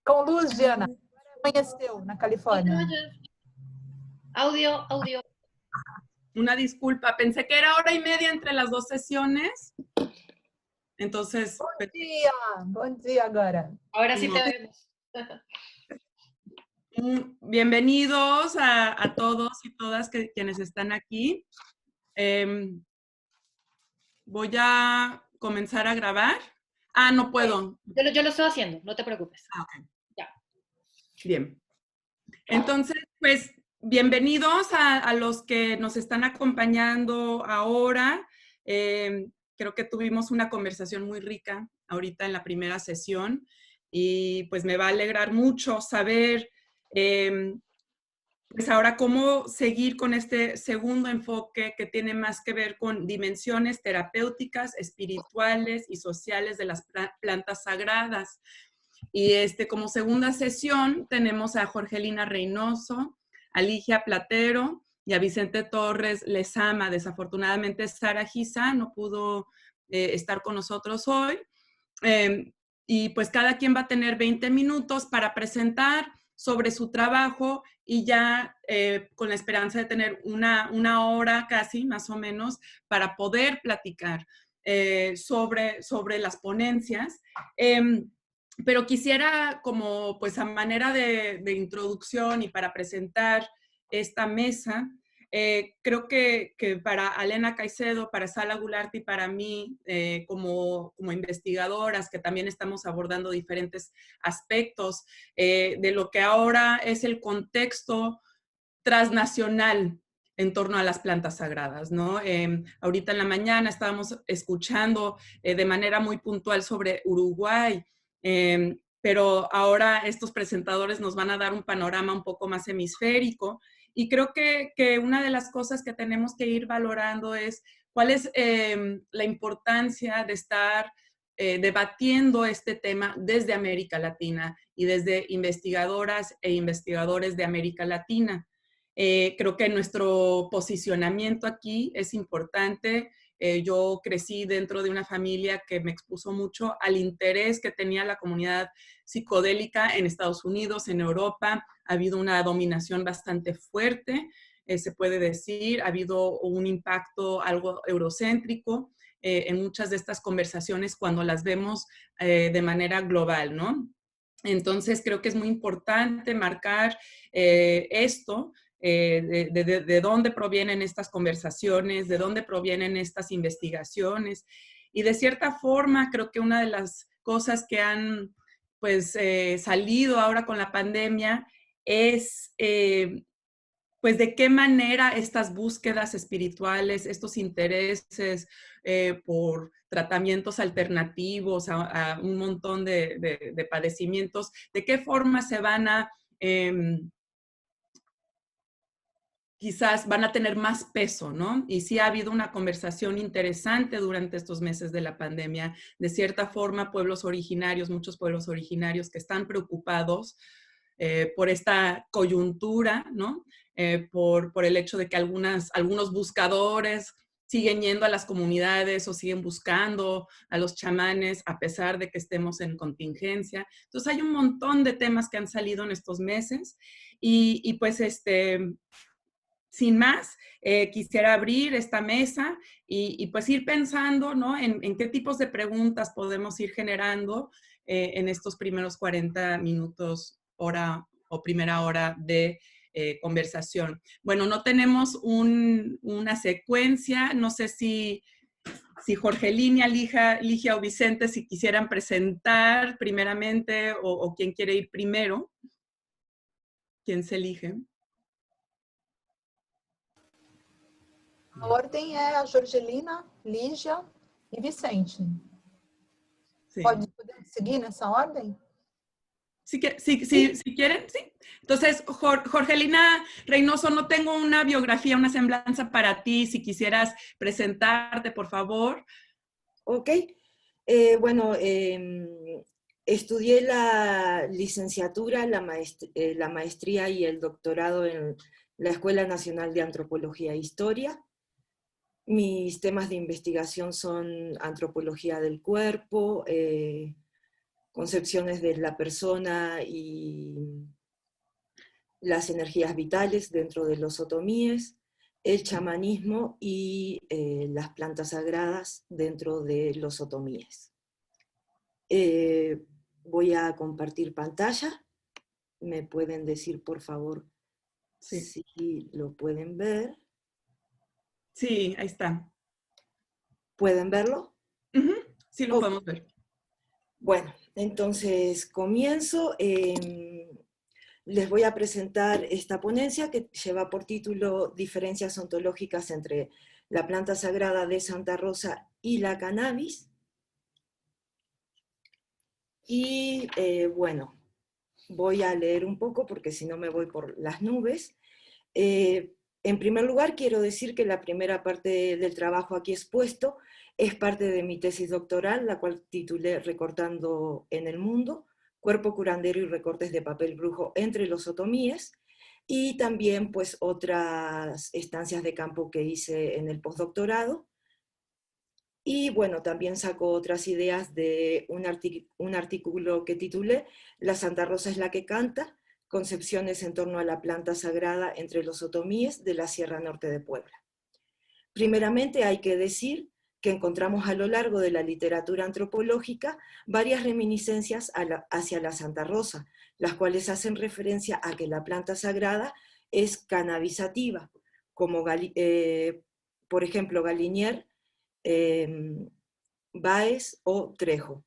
Com luz, Diana. Amanheceu na Califórnia. Audio. Una disculpa, pensé que era 1:30 entre las dos sesiones. Entonces... Bom dia agora. Ahora sí te vemos. Bienvenidos a todos y todas quienes están aquí. Voy a comenzar a grabar. No puedo. Yo lo estoy haciendo, no te preocupes. Ok. Ya. Bien. Entonces, pues, bienvenidos a los que nos están acompañando ahora. Creo que tuvimos una conversación muy rica ahorita en la primera sesión y pues me va a alegrar mucho saber pues ahora cómo seguir con este segundo enfoque que tiene más que ver con dimensiones terapéuticas, espirituales y sociales de las plantas sagradas. Y como segunda sesión tenemos a Jorgelina Reynoso, a Ligia Platero y a Vicente Torres Lezama. Desafortunadamente Sara Giza no pudo estar con nosotros hoy. Y pues cada quien va a tener 20 minutos para presentar sobre su trabajo y ya con la esperanza de tener una hora casi, más o menos, para poder platicar sobre las ponencias. Pero quisiera como pues a manera de introducción y para presentar esta mesa, creo que para Alena Caicedo, para Sala Goulart y para mí, como investigadoras que también estamos abordando diferentes aspectos de lo que ahora es el contexto transnacional en torno a las plantas sagradas, ¿no? Ahorita en la mañana estábamos escuchando de manera muy puntual sobre Uruguay, pero ahora estos presentadores nos van a dar un panorama un poco más hemisférico. Y creo que una de las cosas que tenemos que ir valorando es cuál es la importancia de estar debatiendo este tema desde América Latina y desde investigadoras e investigadores de América Latina. Creo que nuestro posicionamiento aquí es importante. Yo crecí dentro de una familia que me expuso mucho al interés que tenía la comunidad psicodélica en Estados Unidos, en Europa. Ha habido una dominación bastante fuerte, se puede decir. Ha habido un impacto algo eurocéntrico en muchas de estas conversaciones cuando las vemos de manera global, ¿no? Entonces, creo que es muy importante marcar esto. De dónde provienen estas conversaciones, de dónde provienen estas investigaciones. Y de cierta forma, creo que una de las cosas que han pues salido ahora con la pandemia es pues de qué manera estas búsquedas espirituales, estos intereses por tratamientos alternativos a un montón de padecimientos, de qué forma se van a quizás van a tener más peso, ¿no? Y sí ha habido una conversación interesante durante estos meses de la pandemia. De cierta forma, pueblos originarios, muchos pueblos originarios que están preocupados por esta coyuntura, ¿no? Por el hecho de que algunos buscadores siguen yendo a las comunidades o siguen buscando a los chamanes a pesar de que estemos en contingencia. Entonces hay un montón de temas que han salido en estos meses y pues sin más, quisiera abrir esta mesa y pues ir pensando, ¿no? en qué tipos de preguntas podemos ir generando en estos primeros 40 minutos, hora o primera hora de conversación. Bueno, no tenemos una secuencia, no sé si Jorgelina, Ligia o Vicente, si quisieran presentar primeramente o quién quiere ir primero. ¿Quién se elige? A ordem é a Jorgelina, Lígia e Vicente. Sí. Podemos seguir nessa ordem? Si quieren, sí. Entonces, Jorgelina Reynoso, no tengo una biografía, una semblanza para ti. Si quisieras presentarte, por favor. Ok. Bueno, estudié la licenciatura, la maestría y el doctorado en la Escuela Nacional de Antropología e Historia. Mis temas de investigación son antropología del cuerpo, concepciones de la persona y las energías vitales dentro de los otomíes, el chamanismo y las plantas sagradas dentro de los otomíes. Voy a compartir pantalla. ¿Me pueden decir, por favor, si lo pueden ver? Sí, ahí está. ¿Pueden verlo? Sí, lo podemos ver. Bueno, entonces comienzo. Les voy a presentar esta ponencia que lleva por título Diferencias ontológicas entre la planta sagrada de Santa Rosa y la cannabis. Y bueno, voy a leer un poco porque si no me voy por las nubes. En primer lugar, quiero decir que la primera parte del trabajo aquí expuesto es parte de mi tesis doctoral, la cual titulé Recortando en el Mundo, cuerpo curandero y recortes de papel brujo entre los otomíes, y también pues otras estancias de campo que hice en el postdoctorado. Y bueno, también saco otras ideas de un artículo que titulé La Santa Rosa es la que canta, concepciones en torno a la planta sagrada entre los otomíes de la Sierra Norte de Puebla. Primeramente hay que decir que encontramos a lo largo de la literatura antropológica varias reminiscencias hacia la Santa Rosa, las cuales hacen referencia a que la planta sagrada es cannabisativa, como por ejemplo Galinier, Báez o Trejo.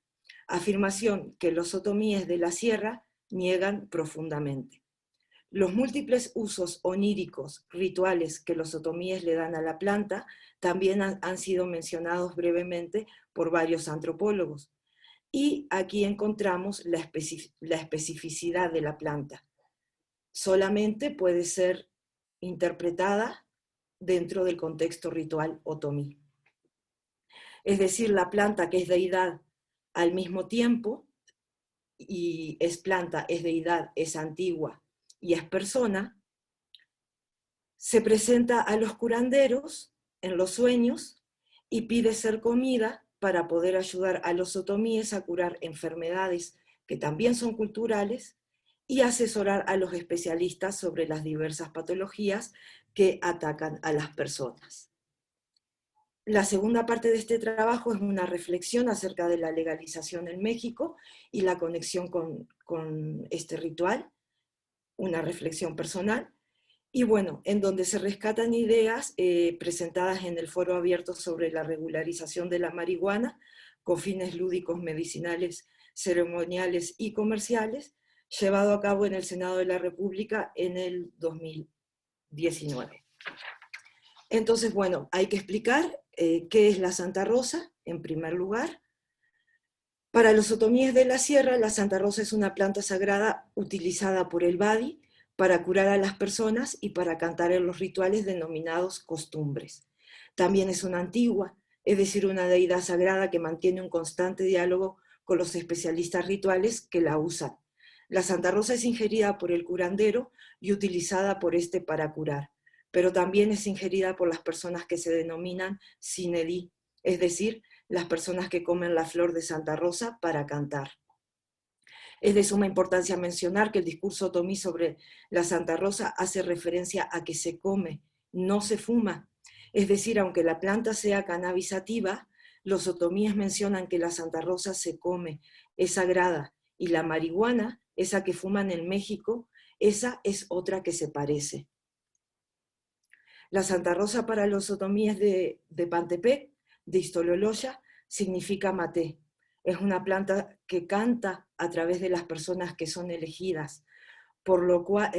Afirmación que los otomíes de la sierra niegan profundamente. Los múltiples usos oníricos, rituales que los otomíes le dan a la planta también han sido mencionados brevemente por varios antropólogos. Y aquí encontramos la especificidad de la planta. Solamente puede ser interpretada dentro del contexto ritual otomí. Es decir, la planta que es deidad al mismo tiempo, y es planta, es deidad, es antigua y es persona, se presenta a los curanderos en los sueños y pide ser comida para poder ayudar a los otomíes a curar enfermedades que también son culturales y asesorar a los especialistas sobre las diversas patologías que atacan a las personas. La segunda parte de este trabajo es una reflexión acerca de la legalización en México y la conexión con este ritual, una reflexión personal, y bueno, en donde se rescatan ideas presentadas en el foro abierto sobre la regularización de la marihuana con fines lúdicos, medicinales, ceremoniales y comerciales, llevado a cabo en el Senado de la República en el 2019. Entonces, bueno, hay que explicar qué es la Santa Rosa, en primer lugar. Para los otomíes de la sierra, la Santa Rosa es una planta sagrada utilizada por el Badi para curar a las personas y para cantar en los rituales denominados costumbres. También es una antigua, es decir, una deidad sagrada que mantiene un constante diálogo con los especialistas rituales que la usan. La Santa Rosa es ingerida por el curandero y utilizada por este para curar, pero también es ingerida por las personas que se denominan sinedí, es decir, las personas que comen la flor de Santa Rosa para cantar. Es de suma importancia mencionar que el discurso otomí sobre la Santa Rosa hace referencia a que se come, no se fuma. Es decir, aunque la planta sea cannabisativa, los otomíes mencionan que la Santa Rosa se come, es sagrada, y la marihuana, esa que fuman en México, esa es otra que se parece. La Santa Rosa para los otomíes de Pantepec, de Istololoya, significa maté. Es una planta que canta a través de las personas que son elegidas, por lo cual,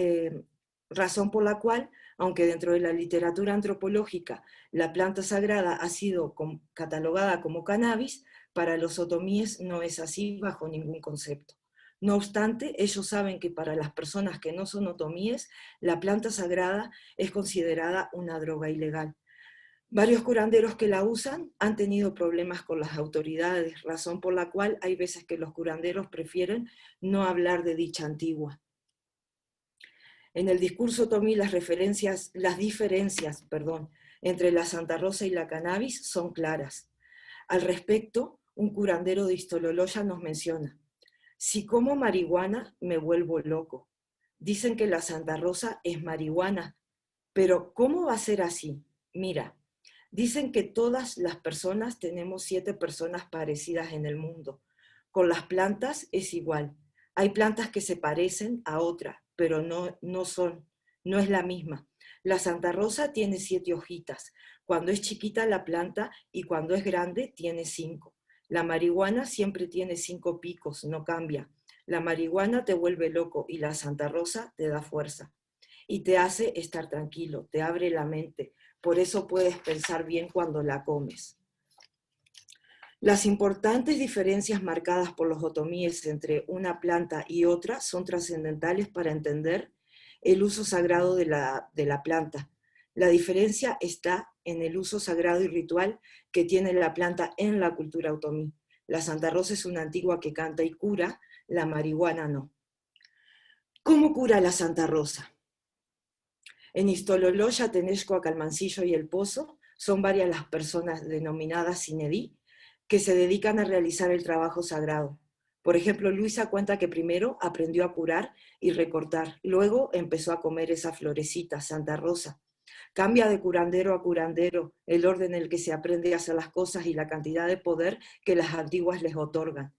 razón por la cual, aunque dentro de la literatura antropológica la planta sagrada ha sido catalogada como cannabis, para los otomíes no es así bajo ningún concepto. No obstante, ellos saben que para las personas que no son otomíes, la planta sagrada es considerada una droga ilegal. Varios curanderos que la usan han tenido problemas con las autoridades, razón por la cual hay veces que los curanderos prefieren no hablar de dicha antigua. En el discurso otomí las diferencias entre la Santa Rosa y la cannabis son claras. Al respecto, un curandero de Istololoya nos menciona: si como marihuana me vuelvo loco. Dicen que la Santa Rosa es marihuana, pero ¿cómo va a ser así? Mira, dicen que todas las personas tenemos 7 personas parecidas en el mundo. Con las plantas es igual. Hay plantas que se parecen a otras, pero no es la misma. La Santa Rosa tiene 7 hojitas. Cuando es chiquita la planta y cuando es grande tiene 5. La marihuana siempre tiene 5 picos, no cambia. La marihuana te vuelve loco y la Santa Rosa te da fuerza y te hace estar tranquilo, te abre la mente. Por eso puedes pensar bien cuando la comes. Las importantes diferencias marcadas por los otomíes entre una planta y otra son trascendentales para entender el uso sagrado de la planta. La diferencia está en el uso sagrado y ritual que tiene la planta en la cultura otomí. La Santa Rosa es una antigua que canta y cura, la marihuana no. ¿Cómo cura la Santa Rosa? En Istololoya, Tenexco, Calmancillo y El Pozo son varias las personas denominadas Sinedí que se dedican a realizar el trabajo sagrado. Por ejemplo, Luisa cuenta que primero aprendió a curar y recortar, luego empezó a comer esa florecita, Santa Rosa. Cambia de curandero a curandero el orden en el que se aprende a hacer las cosas y la cantidad de poder que las antiguas les otorgan.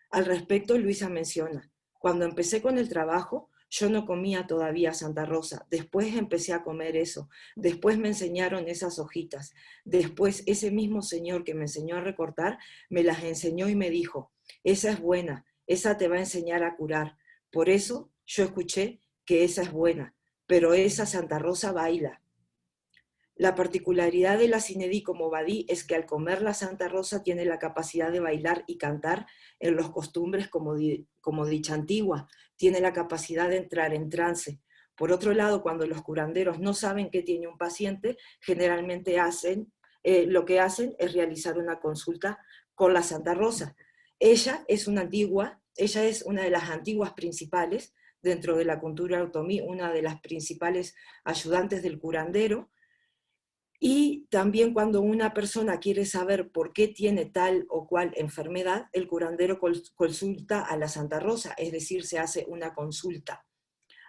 Al respecto, Luisa menciona: cuando empecé con el trabajo, yo no comía todavía Santa Rosa, después empecé a comer eso, después me enseñaron esas hojitas, después ese mismo señor que me enseñó a recortar, me las enseñó y me dijo: esa es buena, esa te va a enseñar a curar. Por eso yo escuché que esa es buena, pero esa Santa Rosa baila. La particularidad de la Sinedí como Badí es que al comer la Santa Rosa tiene la capacidad de bailar y cantar en los costumbres como dicha antigua, tiene la capacidad de entrar en trance. Por otro lado, cuando los curanderos no saben qué tiene un paciente, generalmente lo que hacen es realizar una consulta con la Santa Rosa. Ella es una de las antiguas principales dentro de la cultura otomí, una de las principales ayudantes del curandero. Y también cuando una persona quiere saber por qué tiene tal o cual enfermedad, el curandero consulta a la Santa Rosa, es decir, se hace una consulta.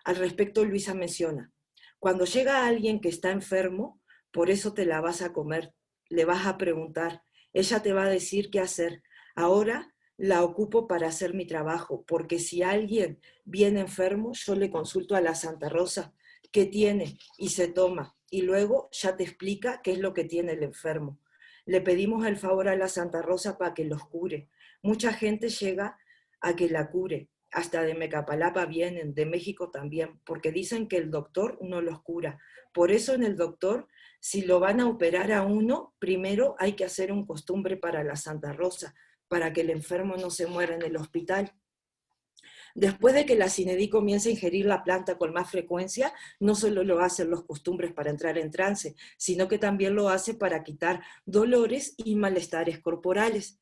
Al respecto, Luisa menciona: cuando llega alguien que está enfermo, por eso te la vas a comer, le vas a preguntar, ella te va a decir qué hacer. Ahora la ocupo para hacer mi trabajo, porque si alguien viene enfermo, yo le consulto a la Santa Rosa qué tiene y se toma, y luego ya te explica qué es lo que tiene el enfermo. Le pedimos el favor a la Santa Rosa para que los cure. Mucha gente llega a que la cure, hasta de Mecapalapa vienen, de México también, porque dicen que el doctor no los cura. Por eso en el doctor, si lo van a operar a uno, primero hay que hacer un costumbre para la Santa Rosa, para que el enfermo no se muera en el hospital. Después de que la Sinedí comience a ingerir la planta con más frecuencia, no solo lo hacen los costumbres para entrar en trance, sino que también lo hace para quitar dolores y malestares corporales.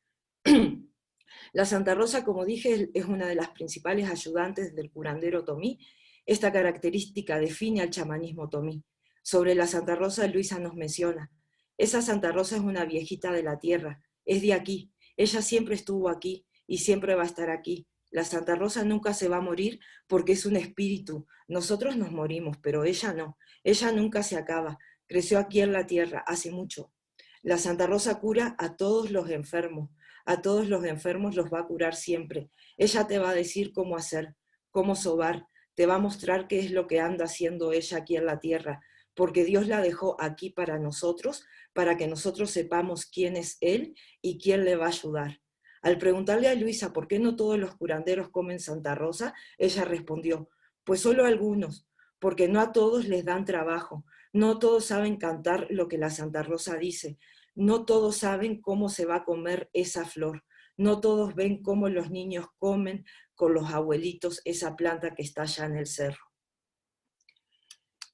La Santa Rosa, como dije, es una de las principales ayudantes del curandero otomí. Esta característica define al chamanismo otomí. Sobre la Santa Rosa, Luisa nos menciona: esa Santa Rosa es una viejita de la tierra, es de aquí, ella siempre estuvo aquí y siempre va a estar aquí. La Santa Rosa nunca se va a morir porque es un espíritu. Nosotros nos morimos, pero ella no. Ella nunca se acaba. Creció aquí en la tierra hace mucho. La Santa Rosa cura a todos los enfermos. A todos los enfermos los va a curar siempre. Ella te va a decir cómo hacer, cómo sobar. Te va a mostrar qué es lo que anda haciendo ella aquí en la tierra, porque Dios la dejó aquí para nosotros, para que nosotros sepamos quién es Él y quién le va a ayudar. Al preguntarle a Luisa por qué no todos los curanderos comen Santa Rosa, ella respondió: pues solo algunos, porque no a todos les dan trabajo, no todos saben cantar lo que la Santa Rosa dice, no todos saben cómo se va a comer esa flor, no todos ven cómo los niños comen con los abuelitos esa planta que está allá en el cerro.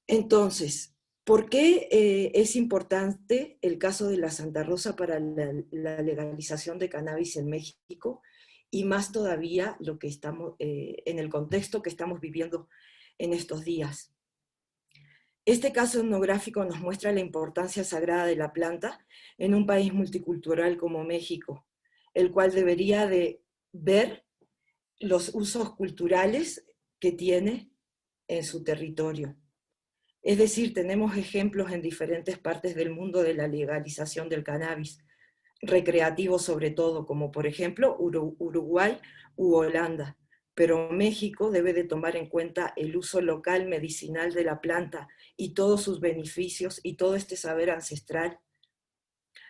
Entonces, ¿por qué es importante el caso de la Santa Rosa para la legalización de cannabis en México? Y más todavía lo que estamos, en el contexto que estamos viviendo en estos días. Este caso etnográfico nos muestra la importancia sagrada de la planta en un país multicultural como México, el cual debería de ver los usos culturales que tiene en su territorio. Es decir, tenemos ejemplos en diferentes partes del mundo de la legalización del cannabis, recreativo sobre todo, como por ejemplo Uruguay u Holanda. Pero México debe de tomar en cuenta el uso local medicinal de la planta y todos sus beneficios y todo este saber ancestral,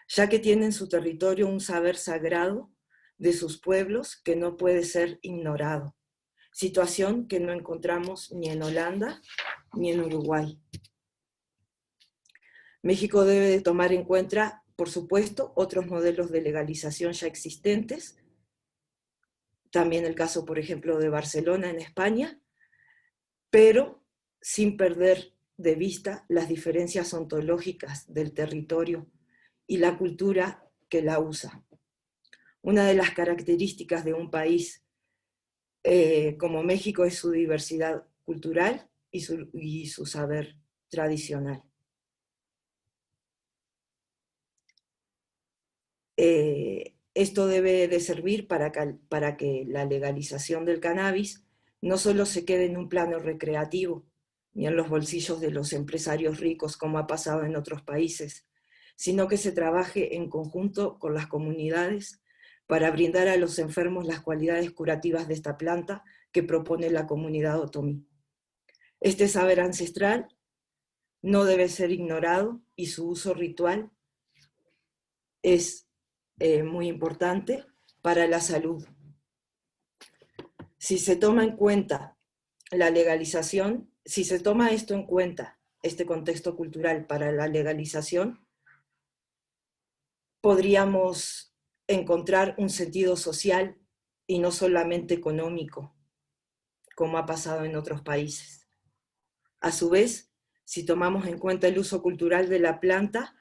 ya que tiene en su territorio un saber sagrado de sus pueblos que no puede ser ignorado, situación que no encontramos ni en Holanda ni en Uruguay. México debe de tomar en cuenta, por supuesto, otros modelos de legalización ya existentes, también el caso, por ejemplo, de Barcelona en España, pero sin perder de vista las diferencias ontológicas del territorio y la cultura que la usa. Una de las características de un país como México es su diversidad cultural y su saber tradicional. Esto debe de servir para que la legalización del cannabis no solo se quede en un plano recreativo, ni en los bolsillos de los empresarios ricos como ha pasado en otros países, sino que se trabaje en conjunto con las comunidades para brindar a los enfermos las cualidades curativas de esta planta que propone la comunidad otomí. Este saber ancestral no debe ser ignorado y su uso ritual es muy importante para la salud. Si se toma en cuenta la legalización, si se toma esto en cuenta, este contexto cultural para la legalización, podríamos encontrar un sentido social y no solamente económico, como ha pasado en otros países. A su vez, si tomamos en cuenta el uso cultural de la planta,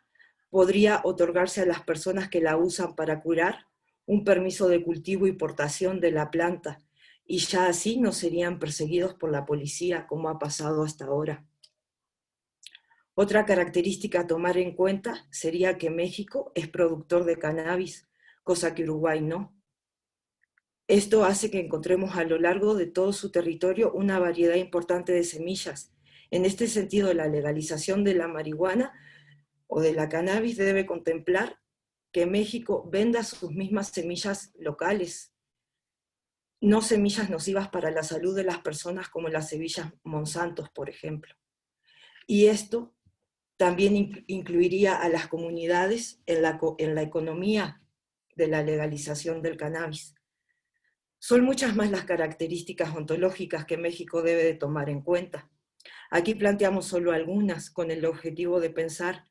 podría otorgarse a las personas que la usan para curar un permiso de cultivo y portación de la planta, y ya así no serían perseguidos por la policía como ha pasado hasta ahora. Otra característica a tomar en cuenta sería que México es productor de cannabis, cosa que Uruguay no. Esto hace que encontremos a lo largo de todo su territorio una variedad importante de semillas. En este sentido, la legalización de la marihuana o de la cannabis debe contemplar que México venda sus mismas semillas locales, no semillas nocivas para la salud de las personas como las semillas Monsanto, por ejemplo. Y esto también incluiría a las comunidades en la economía de la legalización del cannabis. Son muchas más las características ontológicas que México debe de tomar en cuenta. Aquí planteamos solo algunas con el objetivo de pensar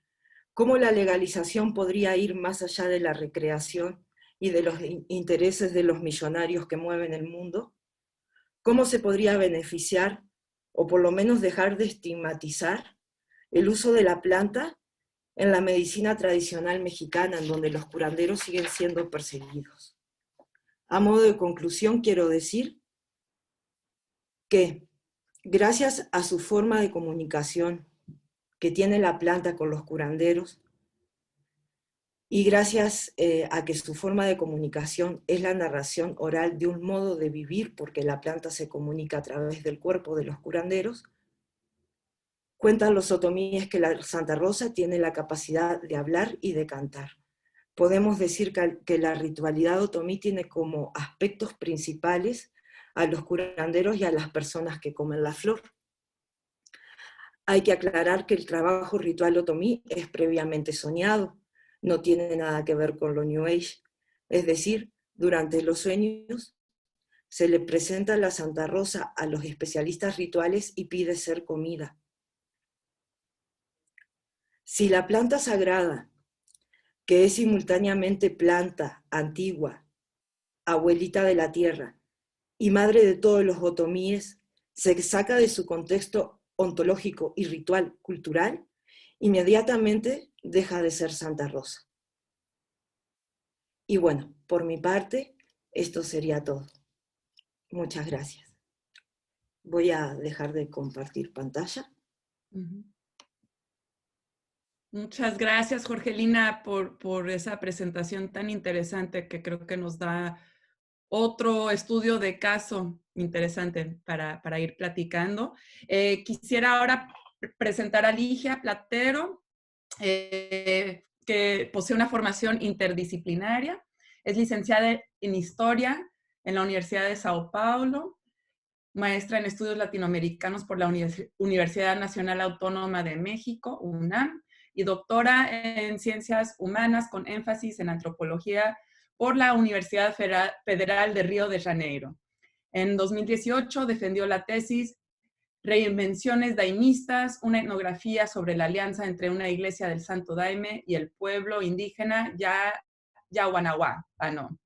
cómo la legalización podría ir más allá de la recreación y de los intereses de los millonarios que mueven el mundo, cómo se podría beneficiar o por lo menos dejar de estigmatizar el uso de la planta en la medicina tradicional mexicana, en donde los curanderos siguen siendo perseguidos. A modo de conclusión, quiero decir que gracias a su forma de comunicación que tiene la planta con los curanderos, y gracias a que su forma de comunicación es la narración oral de un modo de vivir, porque la planta se comunica a través del cuerpo de los curanderos, cuentan los otomíes que la Santa Rosa tiene la capacidad de hablar y de cantar. Podemos decir que la ritualidad otomí tiene como aspectos principales a los curanderos y a las personas que comen la flor. Hay que aclarar que el trabajo ritual otomí es previamente soñado, no tiene nada que ver con lo New Age. Es decir, durante los sueños se le presenta la Santa Rosa a los especialistas rituales y pide ser comida. Si la planta sagrada, que es simultáneamente planta antigua, abuelita de la tierra y madre de todos los otomíes, se saca de su contexto ontológico y ritual cultural, inmediatamente deja de ser Santa Rosa. Y bueno, por mi parte, esto sería todo. Muchas gracias. Voy a dejar de compartir pantalla. Muchas gracias, Jorgelina, por esa presentación tan interesante que creo que nos da otro estudio de caso interesante para ir platicando. Quisiera ahora presentar a Ligia Platero, que posee una formación interdisciplinaria. Es licenciada en Historia en la Universidad de Sao Paulo, maestra en Estudios Latinoamericanos por la Universidad Nacional Autónoma de México, UNAM, y doctora en Ciencias Humanas con énfasis en Antropología por la Universidad Federal de Río de Janeiro. En 2018 defendió la tesis Reinvenciones Daimistas, una etnografía sobre la alianza entre una iglesia del Santo Daime y el pueblo indígena Yawanawano.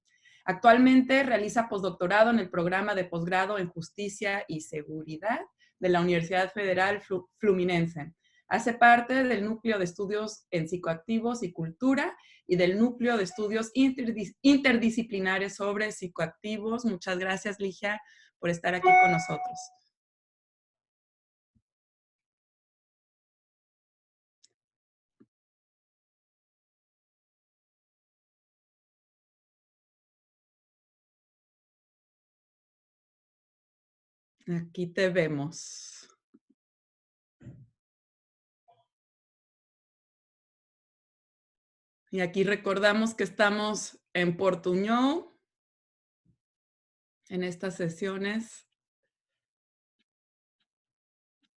Actualmente realiza postdoctorado en el programa de posgrado en Justicia y Seguridad de la Universidad Federal Fluminense. Hace parte del Núcleo de Estudios en Psicoactivos y Cultura y del Núcleo de Estudios Interdisciplinares sobre Psicoactivos. Muchas gracias, Ligia, por estar aquí con nosotros. Aquí te vemos. Y aquí recordamos que estamos en Portuñol, en estas sesiones.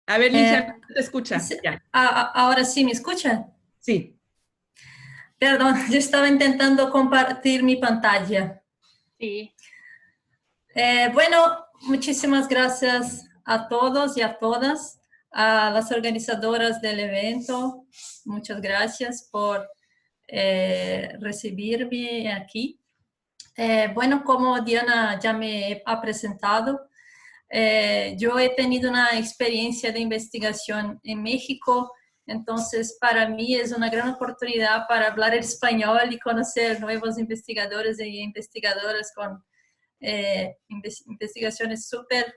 A ver, Ligia, ¿te escucha? Ya. Ahora sí, ¿me escucha? Sí. Perdón, yo estaba intentando compartir mi pantalla. Sí. Bueno, muchísimas gracias a todos y a todas, a las organizadoras del evento. Muchas gracias por recibirme aquí. Bueno, como Diana ya me ha presentado, yo he tenido una experiencia de investigación en México, entonces para mí es una gran oportunidad para hablar el español y conocer nuevos investigadores y investigadoras con investigaciones súper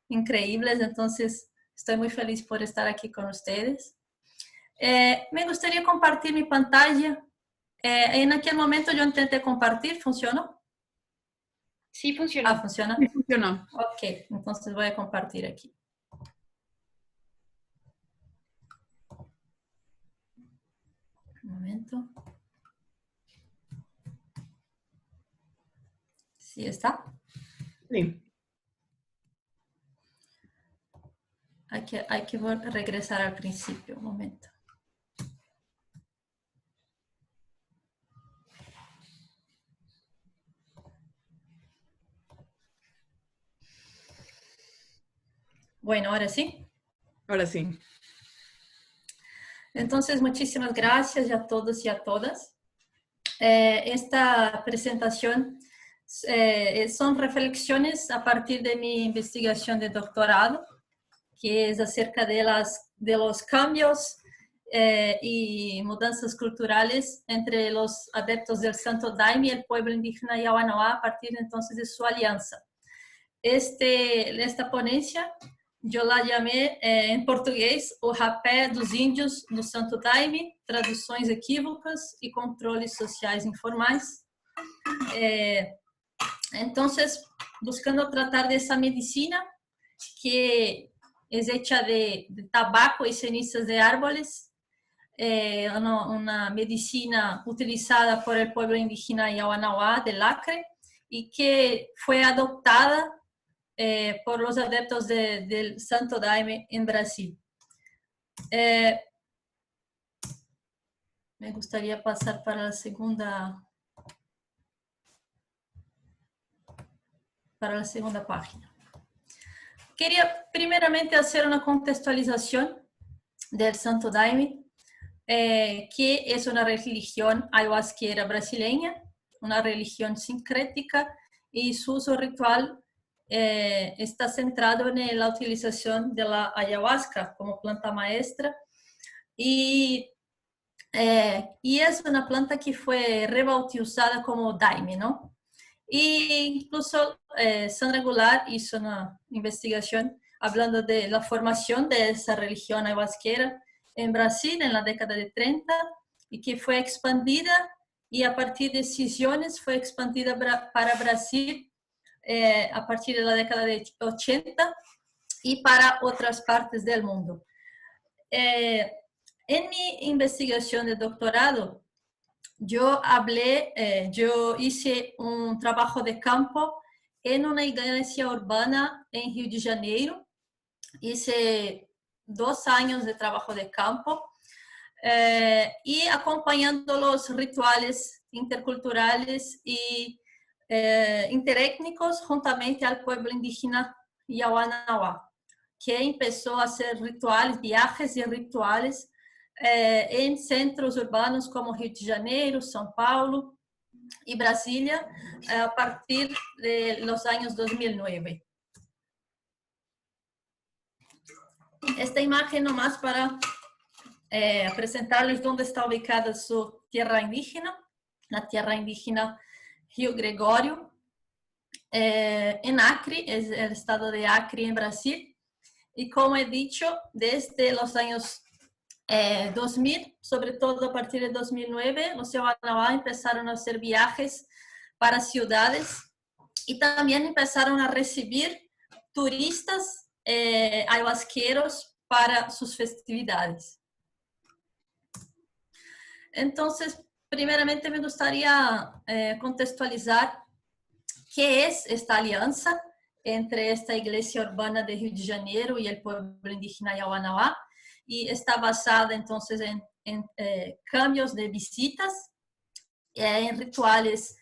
increíbles, entonces estoy muy feliz por estar aquí con ustedes. Me gustaría compartir mi pantalla. En aquel momento yo intenté compartir, ¿funcionó? Sí, funcionó. Ah, ¿funciona? Sí, funcionó. Ok, entonces voy a compartir aquí. Un momento. ¿Sí está? Sí. Hay que regresar al principio, un momento. Bueno, ahora sí. Ahora sí. Entonces, muchísimas gracias a todos y a todas. Esta presentación son reflexiones a partir de mi investigación de doctorado, que es acerca de los cambios y mudanzas culturales entre los adeptos del Santo Daime y el pueblo indígena Yawanawá a partir entonces de su alianza. Esta ponencia yo la llamé em português o rapé dos índios no Santo Daime, traduções equívocas e controles sociais informais. Entonces, buscando tratar de esa medicina que es hecha de tabaco y cenizas de árboles, una medicina utilizada por el pueblo indígena Yawanawá del Acre y que fue adoptada por los adeptos del Santo Daime en Brasil. Me gustaría pasar para la segunda página. Quería primeramente hacer una contextualización del Santo Daime, que es una religión ayahuasquera brasileña, una religión sincrética, y su uso ritual está centrado en la utilización de la ayahuasca como planta maestra y es una planta que fue rebautizada como Daime, ¿no? Y incluso Sandra Goulart hizo una investigación hablando de la formación de esa religión ayahuasquera en Brasil en la década de 30 y que fue expandida y a partir de Cisiones fue expandida para Brasil a partir de la década de 80 y para otras partes del mundo. En mi investigación de doctorado, yo hice un trabajo de campo en una iglesia urbana en Rio de Janeiro. Hice 2 años de trabajo de campo y acompañando los rituales interculturales y interétnicos juntamente al pueblo indígena Yawanawá, que empezó a hacer rituales, viajes y rituales en centros urbanos como Rio de Janeiro, São Paulo y Brasilia a partir de los años 2009. Esta imagen nomás para presentarles dónde está ubicada su tierra indígena, la tierra indígena Rio Gregório, en Acre, es el estado de Acre en Brasil. Y como he dicho, desde los años 2000, sobre todo a partir de 2009, los Yawanawá empezaron a hacer viajes para ciudades y también empezaron a recibir turistas ayahuasqueros para sus festividades. Entonces, primeramente me gustaría contextualizar qué es esta alianza entre esta iglesia urbana de Rio de Janeiro y el pueblo indígena Yawanawá, y está basada entonces en cambios de visitas, en rituales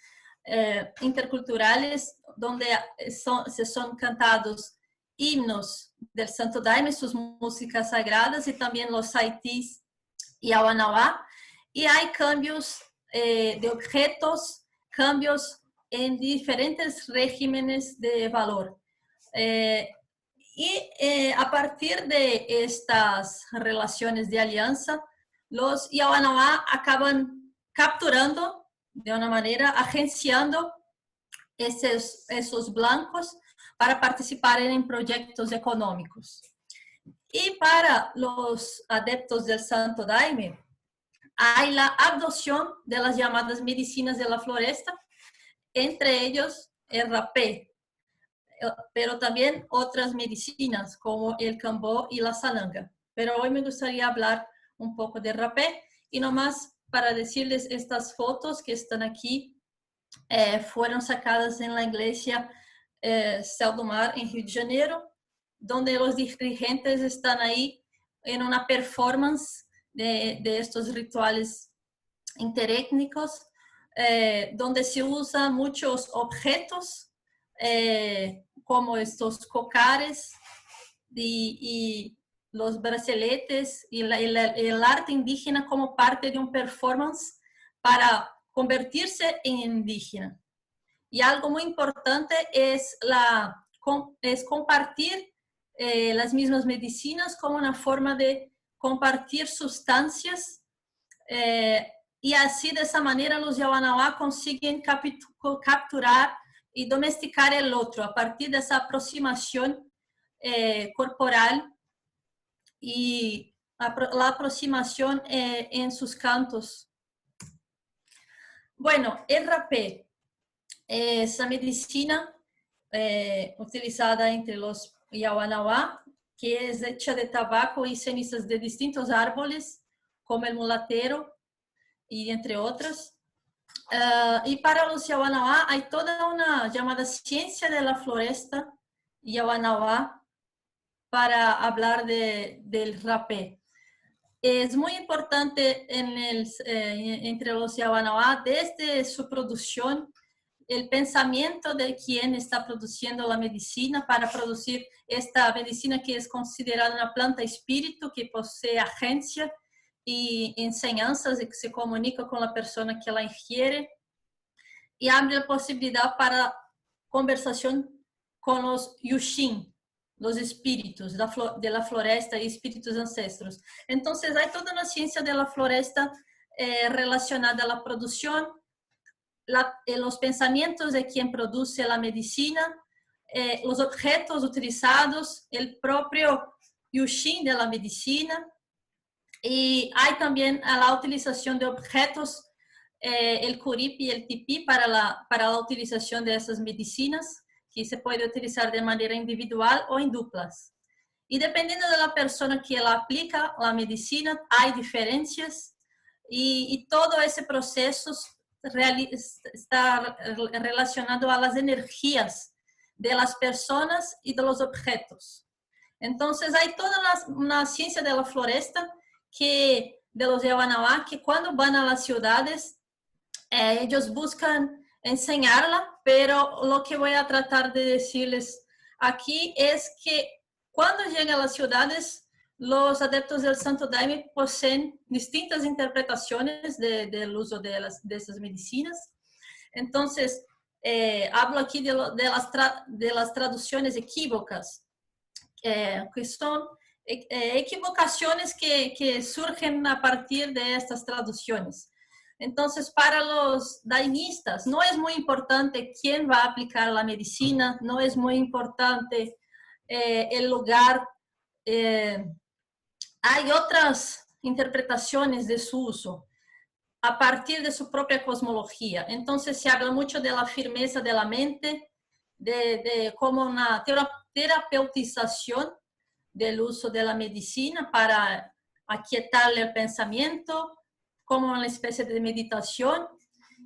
interculturales, donde son cantados himnos del Santo Daime, sus músicas sagradas, y también los saitis Yawanawá, y hay cambios de objetos, cambios en diferentes regímenes de valor. A partir de estas relaciones de alianza, los Yawanawá acaban capturando, de una manera, agenciando esos blancos para participar en proyectos económicos. Y para los adeptos del Santo Daime, hay la adopción de las llamadas medicinas de la floresta, entre ellos el rapé, pero también otras medicinas como el cambó y la salanga. Pero hoy me gustaría hablar un poco de rapé, y nomás para decirles, estas fotos que están aquí fueron sacadas en la iglesia Céu do Mar en Rio de Janeiro, donde los dirigentes están ahí en una performance de estos rituales interétnicos, donde se usan muchos objetos como estos cocares y los braceletes y el arte indígena como parte de un performance para convertirse en indígena. Y algo muy importante es compartir las mismas medicinas como una forma de compartir sustancias, y así de esa manera los Yawanawá consiguen capturar y domesticar el otro a partir de esa aproximación corporal y la aproximación en sus cantos. Bueno, el rapé es la medicina utilizada entre los Yawanawá, que es hecha de tabaco y cenizas de distintos árboles, como el mulatero, y entre otros. Y para los Yawanawá hay toda una llamada ciencia de la floresta Yawanawá para hablar del rapé. Es muy importante entre los Yawanawá, desde su producción, el pensamiento de quien está produciendo la medicina para producir esta medicina que es considerada una planta espíritu que posee agencia y enseñanzas y que se comunica con la persona que la ingiere, y abre la posibilidad para conversación con los Yushin, los espíritus de la floresta y espíritus ancestros. Entonces hay toda una ciencia de la floresta relacionada a la producción, los pensamientos de quien produce la medicina, los objetos utilizados, el propio Yushin de la medicina, Y hay también la utilización de objetos, el curip y el tipí para la utilización de esas medicinas, que se puede utilizar de manera individual o en duplas. Y dependiendo de la persona que la aplica la medicina, hay diferencias y todo ese proceso está relacionado a las energías de las personas y de los objetos. Entonces hay toda una ciencia de la floresta que de los Yawanawá, que cuando van a las ciudades, ellos buscan enseñarla, pero lo que voy a tratar de decirles aquí es que cuando llegan a las ciudades, los adeptos del Santo Daime poseen distintas interpretaciones del uso de esas medicinas. Entonces, hablo aquí de las traducciones equívocas, que son equivocaciones que surgen a partir de estas traducciones. Entonces, para los daimistas, no es muy importante quién va a aplicar la medicina, no es muy importante el lugar. Hay otras interpretaciones de su uso a partir de su propia cosmología. Entonces, se habla mucho de la firmeza de la mente, de como una terapeutización del uso de la medicina para aquietarle el pensamiento, como una especie de meditación,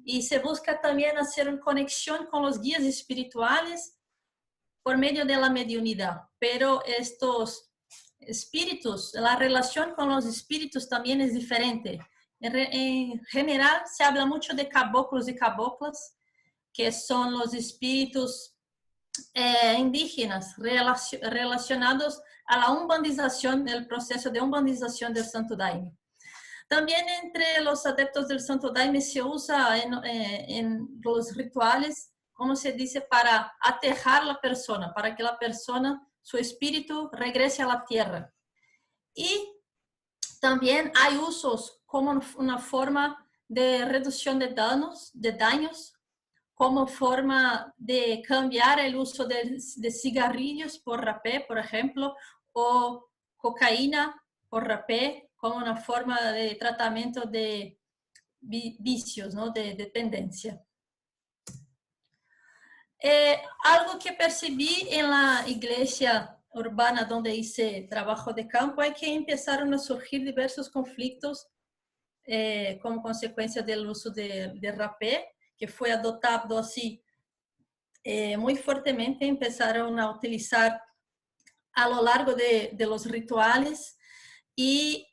y se busca también hacer una conexión con los guías espirituales por medio de la mediunidad. Pero estos espíritus, la relación con los espíritus también es diferente. En general, se habla mucho de caboclos y caboclas, que son los espíritus indígenas relacionados a la umbandización, el proceso de umbandización del Santo Daime. También entre los adeptos del Santo Daime se usa en los rituales, como se dice, para aterrar la persona, para que la persona, su espíritu, regrese a la tierra. Y también hay usos como una forma de reducción de daños, como forma de cambiar el uso de cigarrillos por rapé, por ejemplo, o cocaína por rapé, como una forma de tratamiento de vicios, ¿no? De dependencia. Algo que percibí en la iglesia urbana donde hice trabajo de campo es que empezaron a surgir diversos conflictos como consecuencia del uso de rapé, que fue adoptado así muy fuertemente. Empezaron a utilizar a lo largo de los rituales y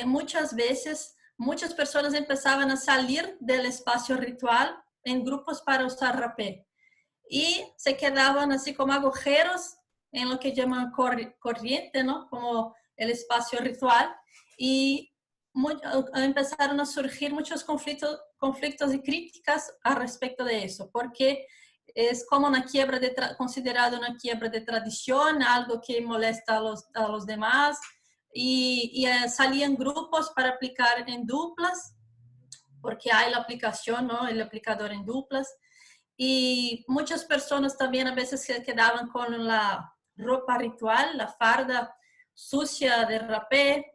muchas veces muchas personas empezaban a salir del espacio ritual en grupos para usar rapé y se quedaban así como agujeros en lo que llaman corriente, ¿no? Como el espacio ritual, y empezaron a surgir muchos conflictos y críticas al respecto de eso, porque es como una quiebra considerado una quiebra de tradición, algo que molesta a los demás, y salían grupos para aplicar en duplas, porque hay la aplicación, ¿no? El aplicador en duplas, y muchas personas también a veces se quedaban con la ropa ritual, la farda sucia de rapé.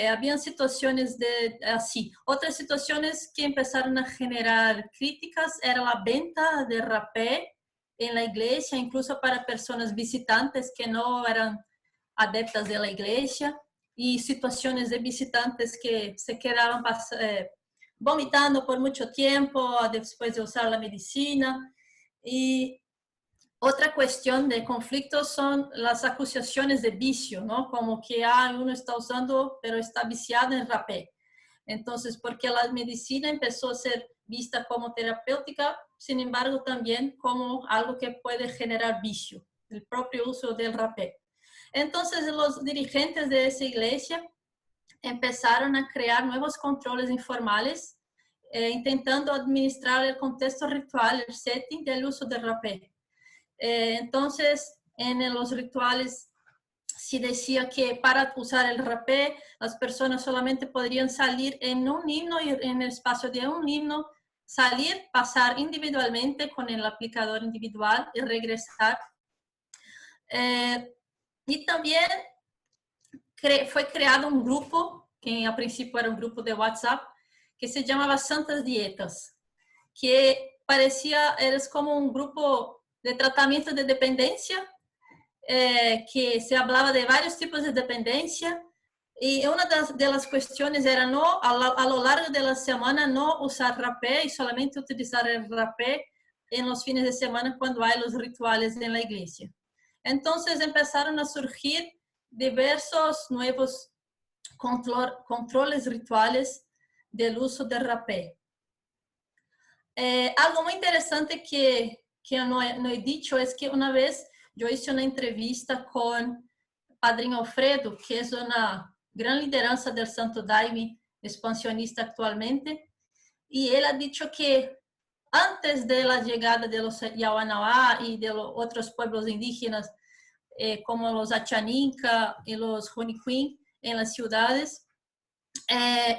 Habían situaciones así. Otras situaciones que empezaron a generar críticas era la venta de rapé en la iglesia, incluso para personas visitantes que no eran adeptas de la iglesia, y situaciones de visitantes que se quedaban vomitando por mucho tiempo después de usar la medicina. Y otra cuestión de conflicto son las acusaciones de vicio, ¿no? Como que uno está usando, pero está viciado en rapé. Entonces, porque la medicina empezó a ser vista como terapéutica, sin embargo, también como algo que puede generar vicio, el propio uso del rapé. Entonces, los dirigentes de esa iglesia empezaron a crear nuevos controles informales, intentando administrar el contexto ritual, el setting del uso del rapé. Entonces, en los rituales se decía que para usar el rapé, las personas solamente podrían salir en un himno y en el espacio de un himno, salir, pasar individualmente con el aplicador individual y regresar. Y también fue creado un grupo, que a principio era un grupo de WhatsApp, que se llamaba Santas Dietas, que parecía, eres como un grupo de tratamiento de dependencia, que se hablaba de varios tipos de dependencia, y una de las cuestiones era no, a lo largo de la semana no usar rapé y solamente utilizar el rapé en los fines de semana cuando hay los rituales en la iglesia. Entonces empezaron a surgir diversos nuevos controles rituales del uso del rapé. Algo muy interesante que no he dicho es que una vez yo hice una entrevista con Padrinho Alfredo, que es una gran lideranza del Santo Daime, expansionista actualmente, y él ha dicho que antes de la llegada de los Yawanawá y de los otros pueblos indígenas, como los Achaninka y los Juniquín en las ciudades,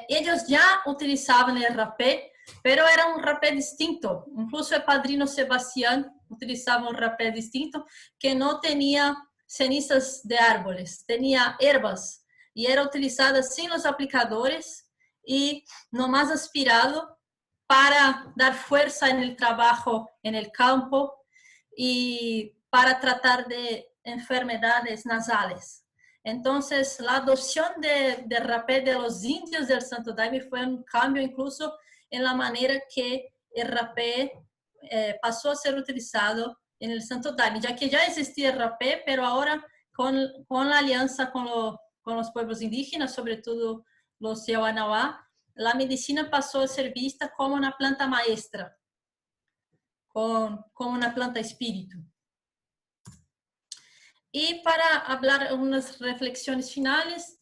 ellos ya utilizaban el rapé, pero era un rapé distinto. Incluso el padrino Sebastián utilizaba un rapé distinto que no tenía cenizas de árboles, tenía hierbas y era utilizada sin los aplicadores y nomás aspirado para dar fuerza en el trabajo en el campo y para tratar de enfermedades nasales. Entonces, la adopción de rapé de los indios del Santo Daime fue un cambio incluso en la manera que el rapé pasó a ser utilizado en el Santo Daime, ya que ya existía el rapé, pero ahora con la alianza con los pueblos indígenas, sobre todo los Yawanawá, la medicina pasó a ser vista como una planta maestra, como una planta espíritu. Y para hablar unas reflexiones finales,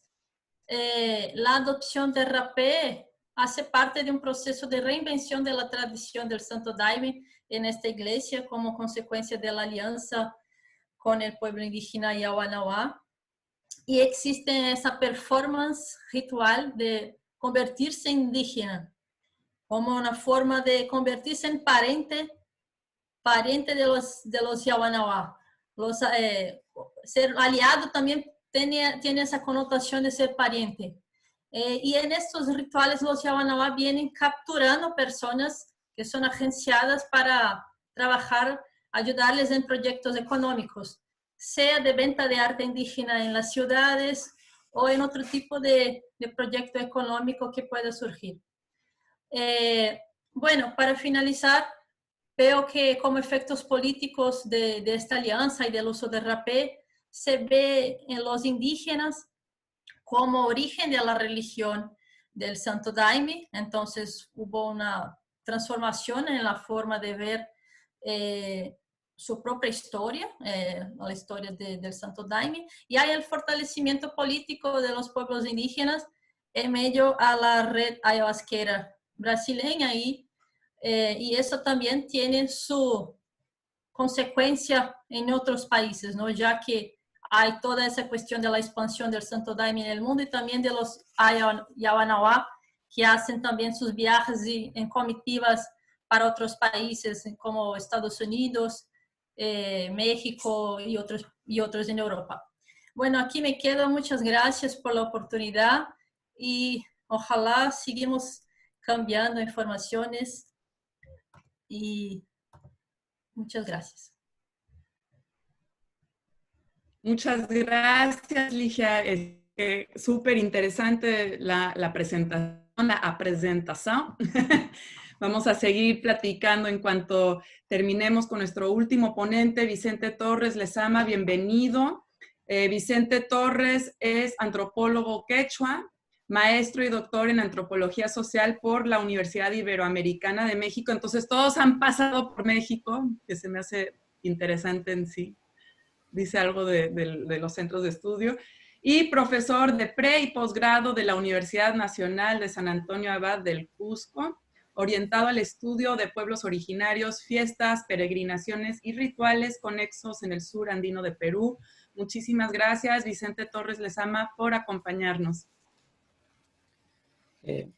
la adopción del rapé hace parte de un proceso de reinvención de la tradición del Santo Daime en esta iglesia como consecuencia de la alianza con el pueblo indígena Yawanawá. Y existe esa performance ritual de convertirse en indígena, como una forma de convertirse en pariente de los Yawanawá. Ser aliado también tiene esa connotación de ser pariente. Y en estos rituales los Yawanawá vienen capturando personas que son agenciadas para trabajar, ayudarles en proyectos económicos, sea de venta de arte indígena en las ciudades o en otro tipo de proyecto económico que pueda surgir. Bueno, para finalizar, veo que como efectos políticos de esta alianza y del uso del rapé, se ve en los indígenas como origen de la religión del Santo Daime. Entonces hubo una transformación en la forma de ver su propia historia, la historia del Santo Daime, y hay el fortalecimiento político de los pueblos indígenas en medio a la red ayahuasquera brasileña y eso también tiene su consecuencia en otros países, ¿no? Ya que hay toda esa cuestión de la expansión del Santo Daime en el mundo y también de los Yawanawá, que hacen también sus viajes en comitivas para otros países como Estados Unidos, México y otros en Europa. Bueno, aquí me quedo. Muchas gracias por la oportunidad y ojalá sigamos cambiando informaciones y muchas gracias. Muchas gracias, Ligia. Súper interesante la presentación. Vamos a seguir platicando en cuanto terminemos con nuestro último ponente, Vicente Torres Lezama. Bienvenido. Vicente Torres es antropólogo quechua, maestro y doctor en antropología social por la Universidad Iberoamericana de México. Entonces, todos han pasado por México, que se me hace interesante en sí. Dice algo de los centros de estudio. Y profesor de pre y posgrado de la Universidad Nacional de San Antonio Abad del Cusco, orientado al estudio de pueblos originarios, fiestas, peregrinaciones y rituales conexos en el sur andino de Perú. Muchísimas gracias, Vicente Torres Lezama, por acompañarnos.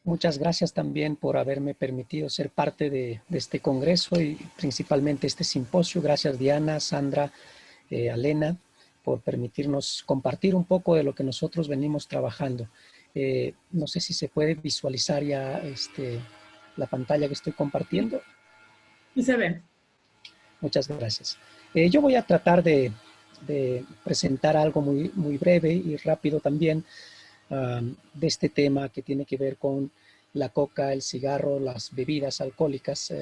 Muchas gracias también por haberme permitido ser parte de este congreso y principalmente este simposio. Gracias, Diana, Sandra, Alena, por permitirnos compartir un poco de lo que nosotros venimos trabajando. No sé si se puede visualizar ya la pantalla que estoy compartiendo. Y se ve. Muchas gracias. Yo voy a tratar de presentar algo muy, muy breve y rápido también de este tema que tiene que ver con la coca, el cigarro, las bebidas alcohólicas,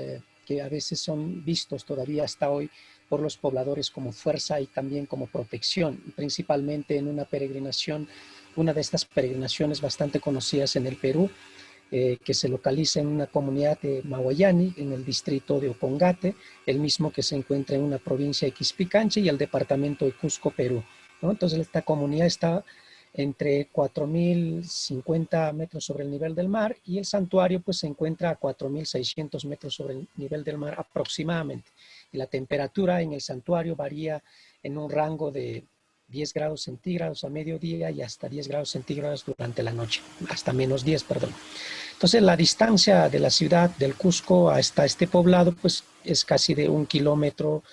que a veces son vistos todavía hasta hoy por los pobladores como fuerza y también como protección, principalmente en una peregrinación, una de estas peregrinaciones bastante conocidas en el Perú, que se localiza en una comunidad de Mahuayani, en el distrito de Opongate, el mismo que se encuentra en una provincia de Quispicanche y el departamento de Cusco, Perú, ¿no? Entonces esta comunidad está entre 4.050 metros sobre el nivel del mar y el santuario pues se encuentra a 4.600 metros sobre el nivel del mar aproximadamente. Y la temperatura en el santuario varía en un rango de 10 grados centígrados a mediodía y hasta 10 grados centígrados durante la noche, hasta menos 10, perdón. Entonces la distancia de la ciudad del Cusco hasta este poblado pues es casi de 1 kilómetro,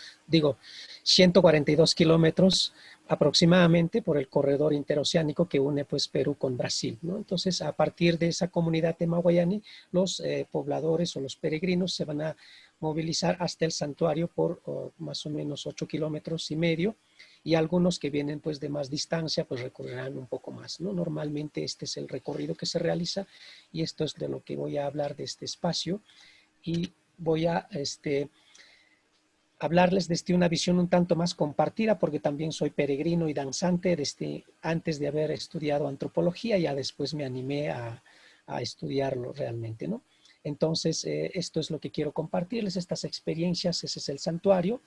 142 kilómetros aproximadamente por el corredor interoceánico que une pues Perú con Brasil, ¿no? Entonces a partir de esa comunidad de Mahuayani, los pobladores o los peregrinos se van a movilizar hasta el santuario por más o menos 8 kilómetros y medio, y algunos que vienen pues de más distancia pues recorrerán un poco más, ¿no? Normalmente este es el recorrido que se realiza y esto es de lo que voy a hablar de este espacio, y voy a hablarles desde una visión un tanto más compartida porque también soy peregrino y danzante desde antes de haber estudiado antropología, ya después me animé a estudiarlo realmente, ¿no? Entonces esto es lo que quiero compartirles, estas experiencias. Ese es el santuario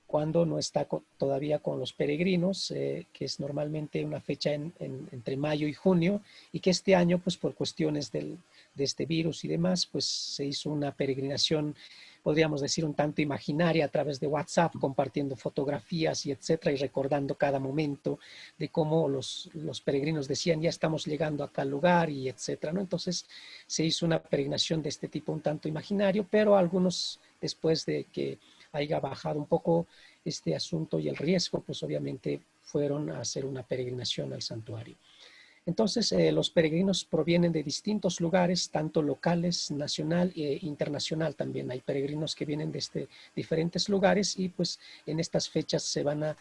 cuando no está todavía con los peregrinos, que es normalmente una fecha entre mayo y junio, y que este año, pues por cuestiones de este virus y demás, pues se hizo una peregrinación, podríamos decir, un tanto imaginaria a través de WhatsApp, compartiendo fotografías y etcétera, y recordando cada momento de cómo los peregrinos decían, ya estamos llegando a tal lugar y etcétera, ¿no? Entonces se hizo una peregrinación de este tipo un tanto imaginario, pero algunos, después de que haya bajado un poco este asunto y el riesgo, pues obviamente fueron a hacer una peregrinación al santuario. Entonces, los peregrinos provienen de distintos lugares, tanto locales, nacional e internacional también. Hay peregrinos que vienen de diferentes lugares y pues en estas fechas se van a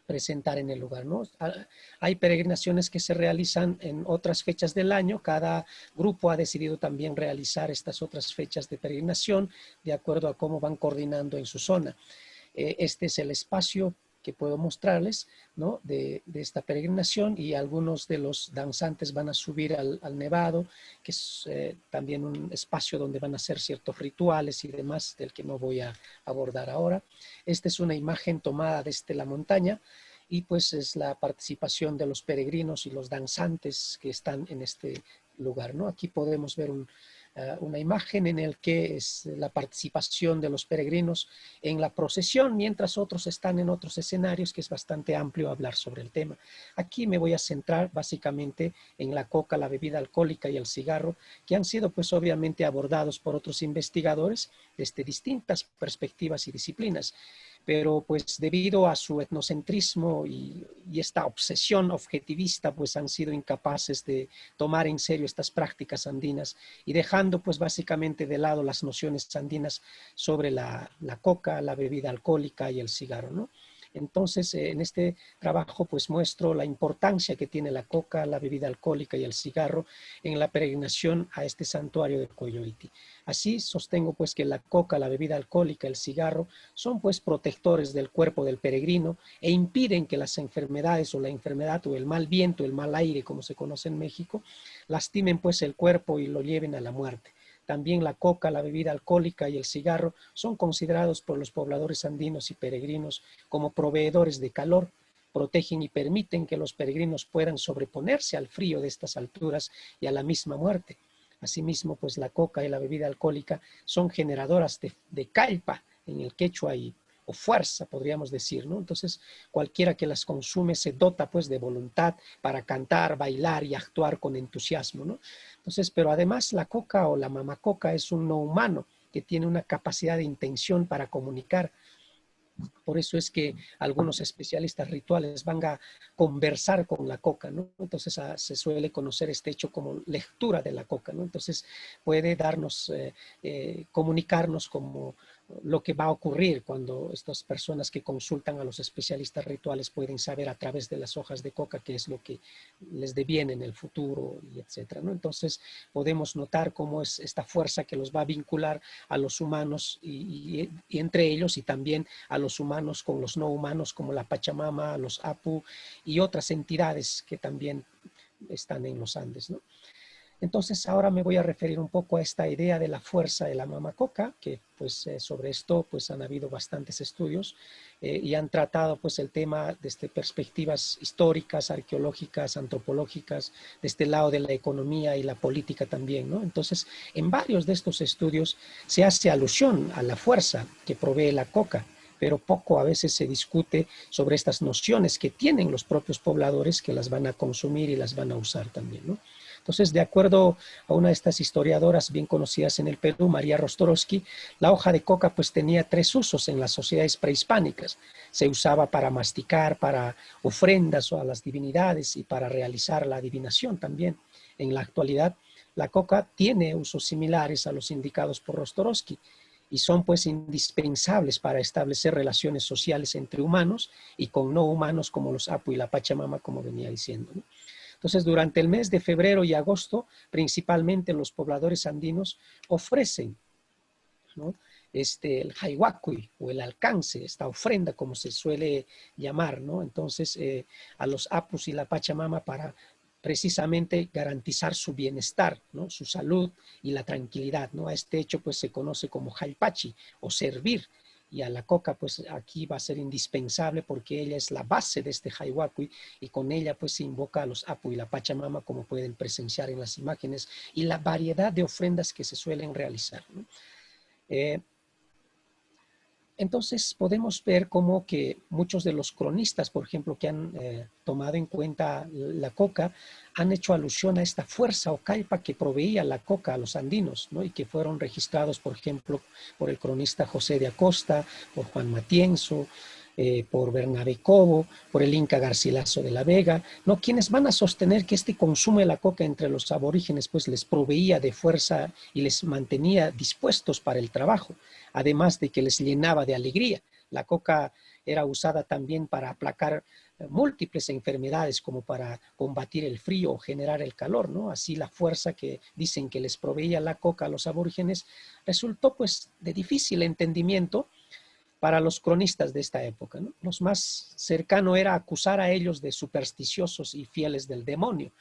presentar en el lugar, ¿no? Hay peregrinaciones que se realizan en otras fechas del año. Cada grupo ha decidido también realizar estas otras fechas de peregrinación de acuerdo a cómo van coordinando en su zona. Este es el espacio que puedo mostrarles, ¿no? de esta peregrinación, y algunos de los danzantes van a subir al nevado, que es también un espacio donde van a hacer ciertos rituales y demás, del que no voy a abordar ahora. Esta es una imagen tomada desde la montaña y pues es la participación de los peregrinos y los danzantes que están en este lugar, ¿no? Aquí podemos ver una imagen en el que es la participación de los peregrinos en la procesión, mientras otros están en otros escenarios, que es bastante amplio hablar sobre el tema. Aquí me voy a centrar básicamente en la coca, la bebida alcohólica y el cigarro, que han sido pues obviamente abordados por otros investigadores desde distintas perspectivas y disciplinas. Pero pues debido a su etnocentrismo y esta obsesión objetivista, pues han sido incapaces de tomar en serio estas prácticas andinas y dejando pues básicamente de lado las nociones andinas sobre la coca, la bebida alcohólica y el cigarro, ¿no? Entonces, en este trabajo pues muestro la importancia que tiene la coca, la bebida alcohólica y el cigarro en la peregrinación a este santuario de Coyoliti. Así sostengo pues que la coca, la bebida alcohólica, el cigarro son pues protectores del cuerpo del peregrino e impiden que las enfermedades o la enfermedad o el mal viento, el mal aire, como se conoce en México, lastimen pues el cuerpo y lo lleven a la muerte. También la coca, la bebida alcohólica y el cigarro son considerados por los pobladores andinos y peregrinos como proveedores de calor, protegen y permiten que los peregrinos puedan sobreponerse al frío de estas alturas y a la misma muerte. Asimismo, pues la coca y la bebida alcohólica son generadoras de calpa en el quechua o fuerza, podríamos decir, ¿no? Entonces, cualquiera que las consume se dota pues de voluntad para cantar, bailar y actuar con entusiasmo, ¿no? Entonces, pero además la coca o la mamacoca es un no humano que tiene una capacidad de intención para comunicar. Por eso es que algunos especialistas rituales van a conversar con la coca, ¿no? Entonces se suele conocer este hecho como lectura de la coca, ¿no? Entonces puede darnos, comunicarnos como lo que va a ocurrir cuando estas personas que consultan a los especialistas rituales pueden saber a través de las hojas de coca qué es lo que les deviene en el futuro, y etcétera, ¿no? Entonces podemos notar cómo es esta fuerza que los va a vincular a los humanos y entre ellos, y también a los humanos con los no humanos, como la Pachamama, los Apu y otras entidades que también están en los Andes, ¿no? Entonces ahora me voy a referir un poco a esta idea de la fuerza de la mama coca, que pues sobre esto pues han habido bastantes estudios y han tratado pues el tema desde perspectivas históricas, arqueológicas, antropológicas, de este lado de la economía y la política también, ¿no? Entonces en varios de estos estudios se hace alusión a la fuerza que provee la coca, pero poco a veces se discute sobre estas nociones que tienen los propios pobladores que las van a consumir y las van a usar también, ¿no? Entonces, de acuerdo a una de estas historiadoras bien conocidas en el Perú, María Rostorowski, la hoja de coca pues tenía 3 usos en las sociedades prehispánicas. Se usaba para masticar, para ofrendas a las divinidades y para realizar la adivinación también. En la actualidad, la coca tiene usos similares a los indicados por Rostorowski y son pues indispensables para establecer relaciones sociales entre humanos y con no humanos como los Apu y la Pachamama, como venía diciendo, ¿no? Entonces, durante el mes de febrero y agosto, principalmente los pobladores andinos ofrecen, ¿no?, el jaihuacuy o el alcance, esta ofrenda como se suele llamar, ¿no? Entonces, a los Apus y la Pachamama para precisamente garantizar su bienestar, ¿no?, su salud y la tranquilidad, ¿no? A este hecho pues se conoce como jaipachi o servir. Y a la coca pues aquí va a ser indispensable porque ella es la base de este jaihuacuy y con ella pues se invoca a los Apu y la Pachamama, como pueden presenciar en las imágenes, y la variedad de ofrendas que se suelen realizar, ¿no? Entonces podemos ver cómo que muchos de los cronistas, por ejemplo, que han tomado en cuenta la coca, han hecho alusión a esta fuerza o caipa que proveía la coca a los andinos, ¿no? Y que fueron registrados, por ejemplo, por el cronista José de Acosta, por Juan Matienzo, por Bernabé Cobo, por el Inca Garcilaso de la Vega, ¿no?, quienes van a sostener que este consumo de la coca entre los aborígenes pues les proveía de fuerza y les mantenía dispuestos para el trabajo, además de que les llenaba de alegría. La coca era usada también para aplacar múltiples enfermedades, como para combatir el frío o generar el calor, ¿no? Así la fuerza que dicen que les proveía la coca a los aborígenes resultó pues de difícil entendimiento para los cronistas de esta época, ¿no? Los más cercano era acusar a ellos de supersticiosos y fieles del demonio.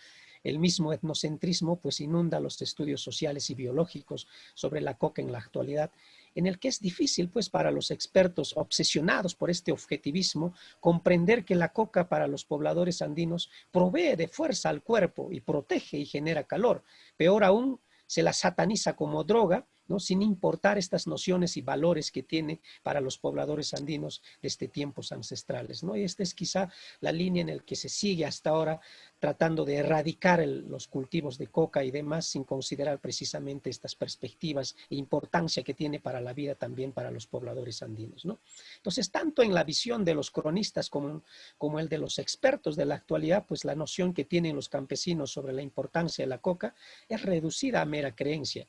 El mismo etnocentrismo pues inunda los estudios sociales y biológicos sobre la coca en la actualidad, en el que es difícil pues para los expertos obsesionados por este objetivismo comprender que la coca para los pobladores andinos provee de fuerza al cuerpo y protege y genera calor. Peor aún, se la sataniza como droga, ¿no?, sin importar estas nociones y valores que tiene para los pobladores andinos desde tiempos ancestrales, ¿no? Y esta es quizá la línea en la que se sigue hasta ahora, tratando de erradicar los cultivos de coca y demás, sin considerar precisamente estas perspectivas e importancia que tiene para la vida también para los pobladores andinos, ¿no? Entonces, tanto en la visión de los cronistas como el de los expertos de la actualidad, pues la noción que tienen los campesinos sobre la importancia de la coca es reducida a mera creencia.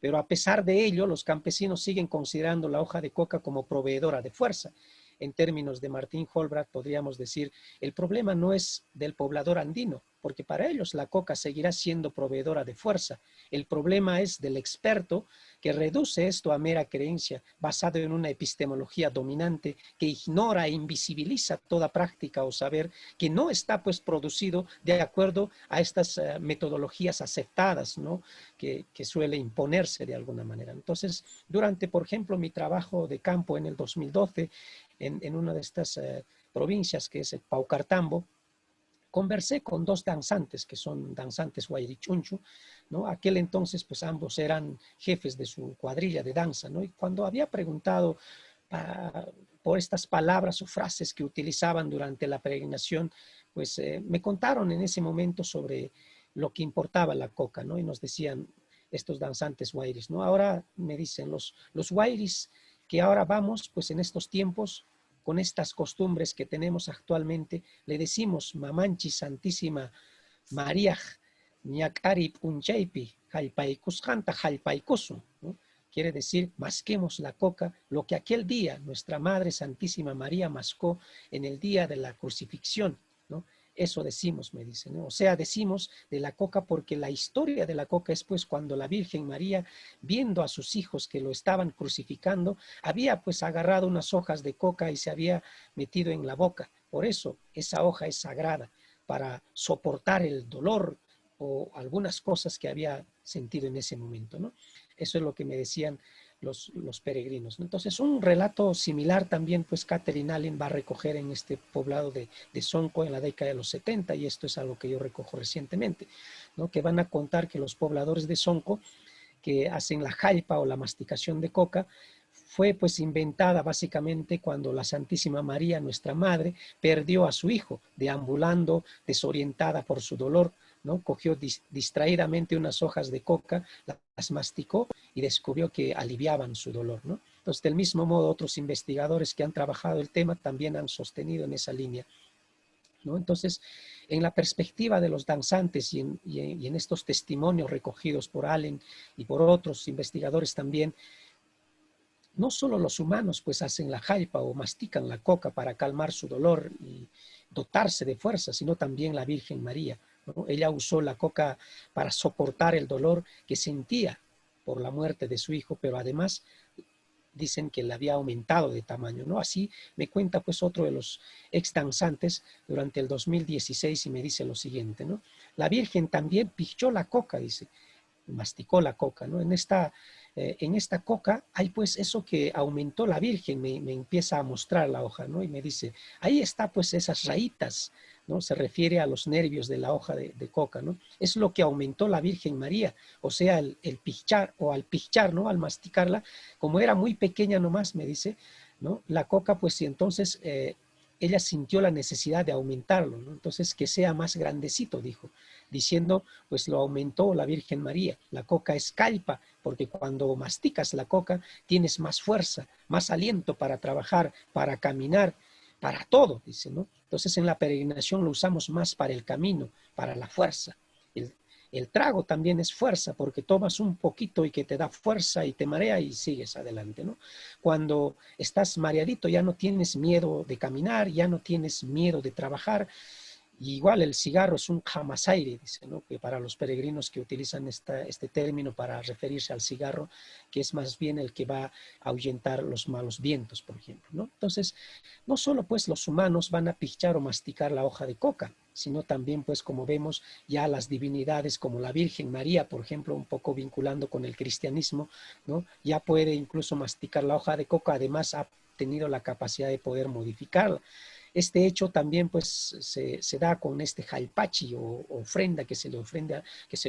Pero a pesar de ello, los campesinos siguen considerando la hoja de coca como proveedora de fuerza. En términos de Martín Holbrook, podríamos decir, el problema no es del poblador andino, porque para ellos la coca seguirá siendo proveedora de fuerza. El problema es del experto que reduce esto a mera creencia, basado en una epistemología dominante que ignora e invisibiliza toda práctica o saber que no está pues producido de acuerdo a estas metodologías aceptadas, ¿no?, que suele imponerse de alguna manera. Entonces, durante, por ejemplo, mi trabajo de campo en el 2012, en una de estas provincias que es el Paucartambo, conversé con 2 danzantes que son danzantes Huayrichunchu, ¿no? Aquel entonces pues ambos eran jefes de su cuadrilla de danza, ¿no? Y cuando había preguntado por estas palabras o frases que utilizaban durante la peregrinación, pues me contaron en ese momento sobre lo que importaba la coca, ¿no? Y nos decían estos danzantes Huayris, ¿no? Ahora me dicen los Huayris que ahora vamos, pues en estos tiempos con estas costumbres que tenemos actualmente, le decimos Mamanchi Santísima María Ñakarip Unchaipi, Jalpaikusjanta Jalpaikusu, ¿no? Quiere decir, masquemos la coca, lo que aquel día nuestra Madre Santísima María mascó en el día de la crucifixión, ¿no? Eso decimos, me dicen, ¿no? O sea, decimos de la coca porque la historia de la coca es pues cuando la Virgen María, viendo a sus hijos que lo estaban crucificando, había pues agarrado unas hojas de coca y se había metido en la boca. Por eso esa hoja es sagrada, para soportar el dolor o algunas cosas que había sentido en ese momento, ¿no? Eso es lo que me decían los peregrinos, ¿no? Entonces, un relato similar también, pues, Catherine Allen va a recoger en este poblado de Sonco en la década de los 70, y esto es algo que yo recojo recientemente, ¿no? Que van a contar que los pobladores de Sonco, que hacen la jalpa o la masticación de coca, fue pues inventada básicamente cuando la Santísima María, nuestra Madre, perdió a su hijo, deambulando, desorientada por su dolor, ¿no? Cogió distraídamente unas hojas de coca, las masticó y descubrió que aliviaban su dolor, ¿no? Entonces, del mismo modo, otros investigadores que han trabajado el tema también han sostenido en esa línea, ¿no? Entonces, en la perspectiva de los danzantes y en estos testimonios recogidos por Allen y por otros investigadores también, no solo los humanos pues hacen la jalpa o mastican la coca para calmar su dolor y dotarse de fuerza, sino también la Virgen María, ¿no? Ella usó la coca para soportar el dolor que sentía por la muerte de su hijo, pero además dicen que le había aumentado de tamaño, ¿no? Así me cuenta pues otro de los ex danzantes durante el 2016 y me dice lo siguiente, ¿no? La Virgen también pichó la coca, dice, masticó la coca, ¿no? En esta coca hay pues eso que aumentó la Virgen, me empieza a mostrar la hoja, ¿no? Y me dice, ahí está pues esas rayitas, ¿no? Se refiere a los nervios de la hoja de coca, ¿no? Es lo que aumentó la Virgen María, o sea, el pichar o al pichar, ¿no? Al masticarla, como era muy pequeña nomás, me dice, ¿no? La coca pues y entonces ella sintió la necesidad de aumentarlo, ¿no? Entonces que sea más grandecito, dijo, diciendo, pues lo aumentó la Virgen María. La coca es calpa, porque cuando masticas la coca tienes más fuerza, más aliento para trabajar, para caminar, para todo, dice, ¿no? Entonces en la peregrinación lo usamos más para el camino, para la fuerza. El trago también es fuerza, porque tomas un poquito y que te da fuerza y te marea y sigues adelante, ¿no? Cuando estás mareadito ya no tienes miedo de caminar, ya no tienes miedo de trabajar. Y igual el cigarro es un jamasaire, dice, ¿no? Que para los peregrinos que utilizan este término para referirse al cigarro, que es más bien el que va a ahuyentar los malos vientos, por ejemplo, ¿no? Entonces, no solo pues los humanos van a pichar o masticar la hoja de coca, sino también pues como vemos ya las divinidades como la Virgen María, por ejemplo, un poco vinculando con el cristianismo, ¿no? Ya puede incluso masticar la hoja de coca, además ha tenido la capacidad de poder modificarla. Este hecho también pues se da con este jalpachi o ofrenda que se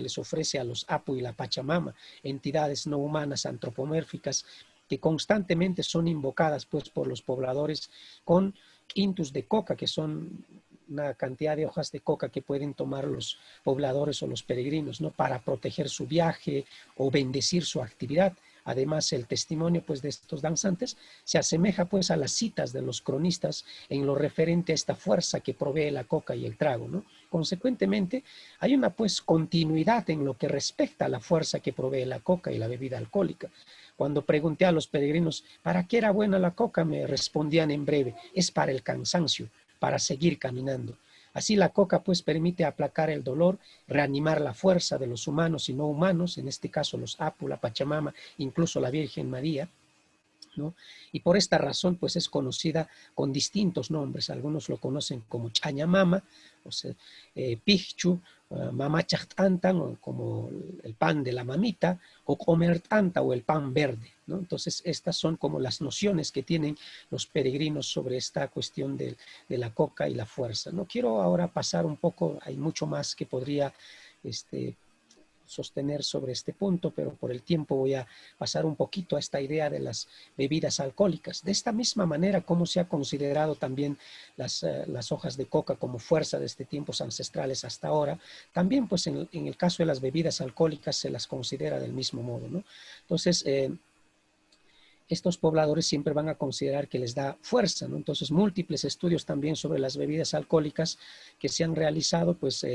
les ofrece a los Apu y la Pachamama, entidades no humanas antropomórficas que constantemente son invocadas pues por los pobladores con quintus de coca, que son una cantidad de hojas de coca que pueden tomar los pobladores o los peregrinos, ¿no? Para proteger su viaje o bendecir su actividad. Además, el testimonio pues, de estos danzantes se asemeja pues, a las citas de los cronistas en lo referente a esta fuerza que provee la coca y el trago, ¿no? Consecuentemente, hay una pues, continuidad en lo que respecta a la fuerza que provee la coca y la bebida alcohólica. Cuando pregunté a los peregrinos, ¿para qué era buena la coca? Me respondían en breve, es para el cansancio, para seguir caminando. Así la coca pues permite aplacar el dolor, reanimar la fuerza de los humanos y no humanos, en este caso los Apu, la Pachamama, incluso la Virgen María, ¿no? Y por esta razón pues es conocida con distintos nombres. Algunos lo conocen como Chañamama, o sea, Pichu, Mamachachtantan, como el pan de la mamita, o Comertanta, o el pan verde, ¿no? Entonces estas son como las nociones que tienen los peregrinos sobre esta cuestión de la coca y la fuerza. No quiero ahora pasar un poco, hay mucho más que podría sostener sobre este punto, pero por el tiempo voy a pasar un poquito a esta idea de las bebidas alcohólicas. De esta misma manera, como se ha considerado también las hojas de coca como fuerza desde tiempos ancestrales hasta ahora, también pues en el caso de las bebidas alcohólicas se las considera del mismo modo, ¿no? Entonces, estos pobladores siempre van a considerar que les da fuerza, ¿no? Entonces, múltiples estudios también sobre las bebidas alcohólicas que se han realizado, pues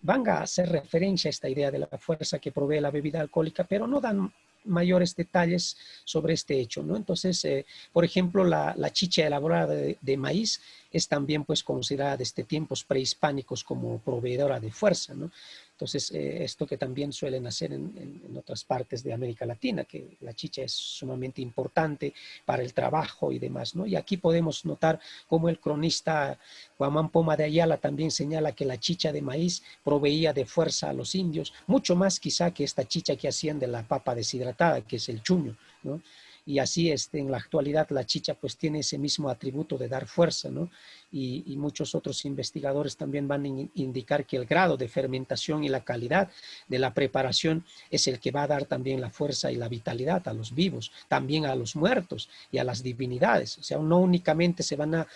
van a hacer referencia a esta idea de la fuerza que provee la bebida alcohólica, pero no dan mayores detalles sobre este hecho, ¿no? Entonces, por ejemplo, la chicha elaborada de maíz es también pues considerada desde tiempos prehispánicos como proveedora de fuerza, ¿no? Entonces, esto que también suelen hacer en otras partes de América Latina, que la chicha es sumamente importante para el trabajo y demás, ¿no? Y aquí podemos notar cómo el cronista Guamán Poma de Ayala también señala que la chicha de maíz proveía de fuerza a los indios, mucho más quizá que esta chicha que hacían de la papa deshidratada, que es el chuño, ¿no? Y así en la actualidad la chicha pues tiene ese mismo atributo de dar fuerza, ¿no? Y muchos otros investigadores también van a indicar que el grado de fermentación y la calidad de la preparación es el que va a dar también la fuerza y la vitalidad a los vivos, también a los muertos y a las divinidades. O sea, no únicamente se van a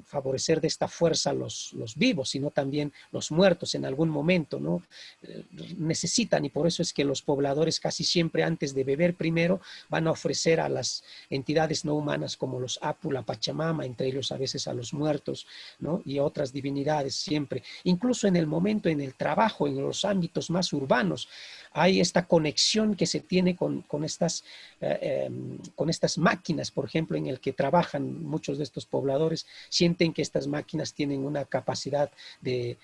favorecer de esta fuerza los vivos, sino también los muertos en algún momento, ¿no? Necesitan, y por eso es que los pobladores casi siempre antes de beber primero van a ofrecer a las entidades no humanas como los Apu, la Pachamama, entre ellos a veces a los muertos, ¿no? Y otras divinidades siempre. Incluso en el momento, en el trabajo, en los ámbitos más urbanos, hay esta conexión que se tiene con estas máquinas, por ejemplo, en el que trabajan muchos de estos pobladores, sienten que estas máquinas tienen una capacidad de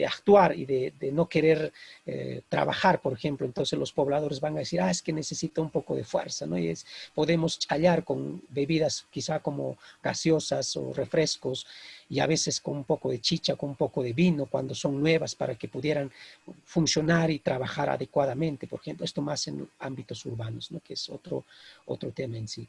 actuar y de no querer trabajar, por ejemplo. Entonces los pobladores van a decir, es que necesita un poco de fuerza, ¿no? Y podemos hallar con bebidas quizá como gaseosas o refrescos, y a veces con un poco de chicha, con un poco de vino, cuando son nuevas, para que pudieran funcionar y trabajar adecuadamente. Por ejemplo, esto más en ámbitos urbanos, ¿no? Que es otro tema en sí.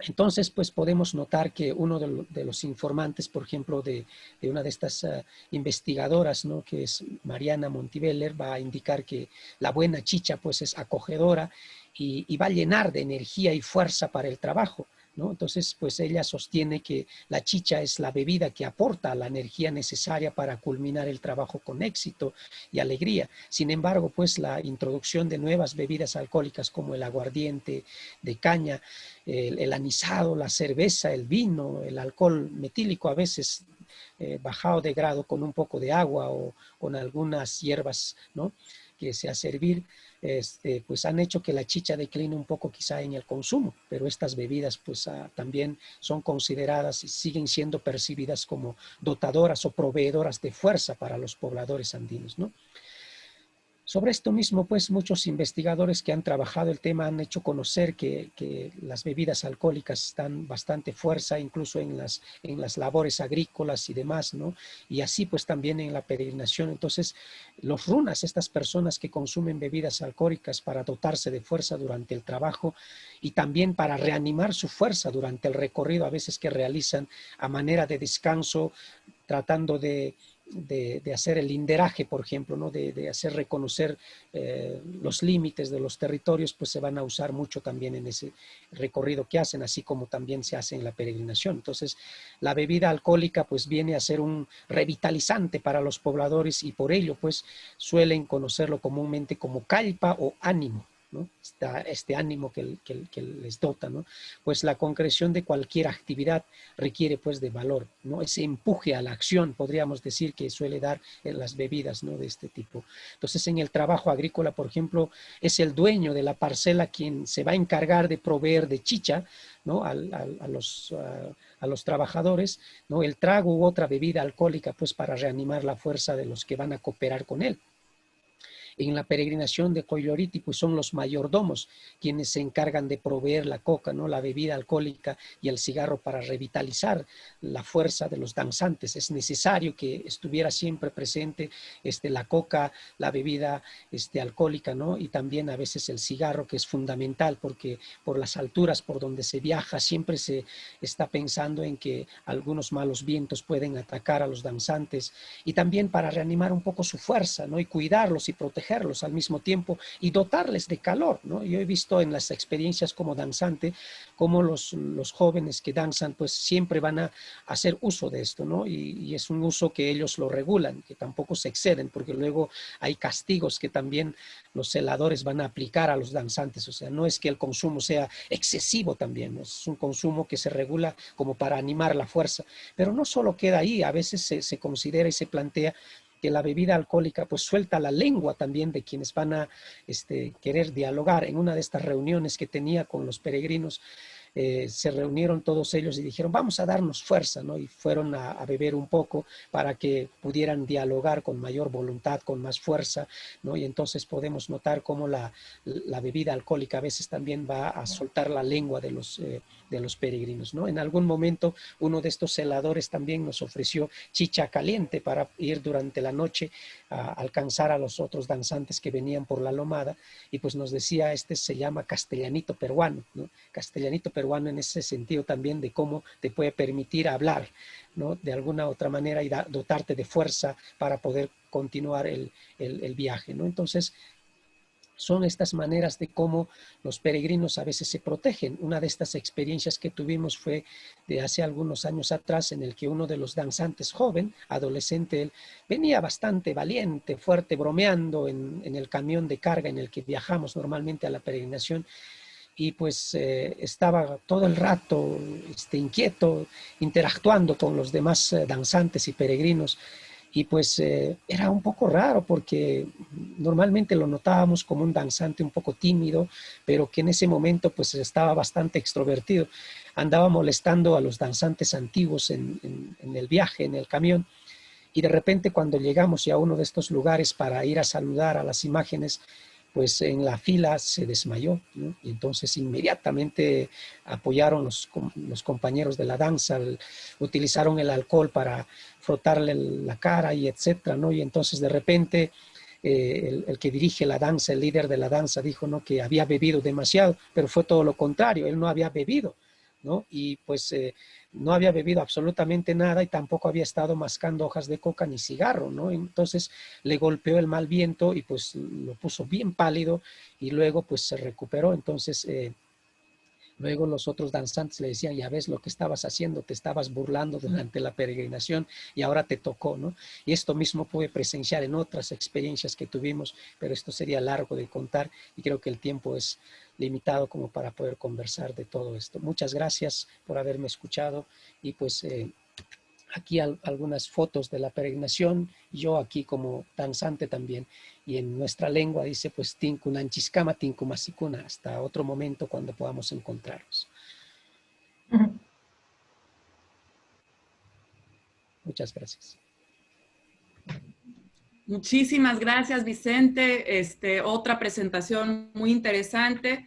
Entonces, pues podemos notar que uno de los informantes, por ejemplo, de una de estas investigadoras, ¿no? Que es Mariana Montiveller, va a indicar que la buena chicha pues es acogedora y va a llenar de energía y fuerza para el trabajo, ¿no? Entonces, pues ella sostiene que la chicha es la bebida que aporta la energía necesaria para culminar el trabajo con éxito y alegría. Sin embargo, pues la introducción de nuevas bebidas alcohólicas como el aguardiente de caña, el anisado, la cerveza, el vino, el alcohol metílico a veces bajado de grado con un poco de agua o con algunas hierbas, ¿no? Que se hace hervir, pues han hecho que la chicha decline un poco quizá en el consumo, pero estas bebidas pues también son consideradas y siguen siendo percibidas como dotadoras o proveedoras de fuerza para los pobladores andinos, ¿no? Sobre esto mismo, pues muchos investigadores que han trabajado el tema han hecho conocer que las bebidas alcohólicas dan bastante fuerza, incluso en las labores agrícolas y demás, ¿no? Y así pues también en la peregrinación. Entonces, los runas, estas personas que consumen bebidas alcohólicas para dotarse de fuerza durante el trabajo y también para reanimar su fuerza durante el recorrido, a veces que realizan a manera de descanso, tratando de hacer el linderaje, por ejemplo, ¿no? De hacer reconocer los límites de los territorios, pues se van a usar mucho también en ese recorrido que hacen, así como también se hace en la peregrinación. Entonces, la bebida alcohólica pues viene a ser un revitalizante para los pobladores y por ello pues suelen conocerlo comúnmente como calpa o ánimo, ¿no? Este ánimo que les dota, ¿no? Pues la concreción de cualquier actividad requiere pues de valor, ¿no? Ese empuje a la acción, podríamos decir, que suele dar en las bebidas, ¿no? De este tipo. Entonces, en el trabajo agrícola, por ejemplo, es el dueño de la parcela quien se va a encargar de proveer de chicha, ¿no? a los trabajadores, ¿no? El trago u otra bebida alcohólica pues para reanimar la fuerza de los que van a cooperar con él. En la peregrinación de Coyoliti, pues son los mayordomos quienes se encargan de proveer la coca, ¿no? La bebida alcohólica y el cigarro para revitalizar la fuerza de los danzantes. Es necesario que estuviera siempre presente la coca, la bebida alcohólica, ¿no? Y también a veces el cigarro, que es fundamental porque por las alturas por donde se viaja siempre se está pensando en que algunos malos vientos pueden atacar a los danzantes, y también para reanimar un poco su fuerza, ¿no? Y cuidarlos y protegerlos protegerlos al mismo tiempo y dotarles de calor, ¿no? Yo he visto en las experiencias como danzante cómo los jóvenes que danzan pues siempre van a hacer uso de esto, ¿no? Y es un uso que ellos lo regulan, que tampoco se exceden, porque luego hay castigos que también los celadores van a aplicar a los danzantes. O sea, no es que el consumo sea excesivo también, ¿no? Es un consumo que se regula como para animar la fuerza. Pero no solo queda ahí, a veces se considera y se plantea que la bebida alcohólica pues suelta la lengua también de quienes van a querer dialogar. En una de estas reuniones que tenía con los peregrinos, se reunieron todos ellos y dijeron, vamos a darnos fuerza, ¿no? Y fueron a beber un poco para que pudieran dialogar con mayor voluntad, con más fuerza, ¿no? Y entonces podemos notar cómo la bebida alcohólica a veces también va a soltar la lengua de los peregrinos, ¿no? En algún momento uno de estos celadores también nos ofreció chicha caliente para ir durante la noche a alcanzar a los otros danzantes que venían por la lomada, y pues nos decía, se llama castellanito peruano, ¿no? Castellanito peruano en ese sentido también de cómo te puede permitir hablar, ¿no? De alguna otra manera y dotarte de fuerza para poder continuar el viaje, ¿no? Entonces, son estas maneras de cómo los peregrinos a veces se protegen. Una de estas experiencias que tuvimos fue de hace algunos años atrás, en el que uno de los danzantes joven, adolescente, él venía bastante valiente, fuerte, bromeando en el camión de carga en el que viajamos normalmente a la peregrinación, y pues estaba todo el rato inquieto, interactuando con los demás danzantes y peregrinos. Y pues era un poco raro porque normalmente lo notábamos como un danzante un poco tímido, pero que en ese momento pues estaba bastante extrovertido. Andaba molestando a los danzantes antiguos en el viaje, en el camión. Y de repente cuando llegamos ya a uno de estos lugares para ir a saludar a las imágenes, pues en la fila se desmayó, ¿no? Y entonces inmediatamente apoyaron los compañeros de la danza, utilizaron el alcohol para frotarle la cara y etcétera, ¿no? Y entonces de repente el que dirige la danza, el líder de la danza, dijo, ¿no?, que había bebido demasiado, pero fue todo lo contrario, él no había bebido, ¿no? Y pues no había bebido absolutamente nada y tampoco había estado mascando hojas de coca ni cigarro, ¿no? Entonces le golpeó el mal viento y pues lo puso bien pálido y luego pues se recuperó. Entonces luego los otros danzantes le decían, ya ves lo que estabas haciendo, te estabas burlando durante la peregrinación y ahora te tocó, ¿no? Y esto mismo pude presenciar en otras experiencias que tuvimos, pero esto sería largo de contar y creo que el tiempo es limitado como para poder conversar de todo esto. Muchas gracias por haberme escuchado y pues aquí algunas fotos de la peregrinación, yo aquí como danzante también, y en nuestra lengua dice pues tinkunanchiscama tinkumasikuna, hasta otro momento cuando podamos encontrarnos. Muchas gracias. Muchísimas gracias, Vicente. Otra presentación muy interesante.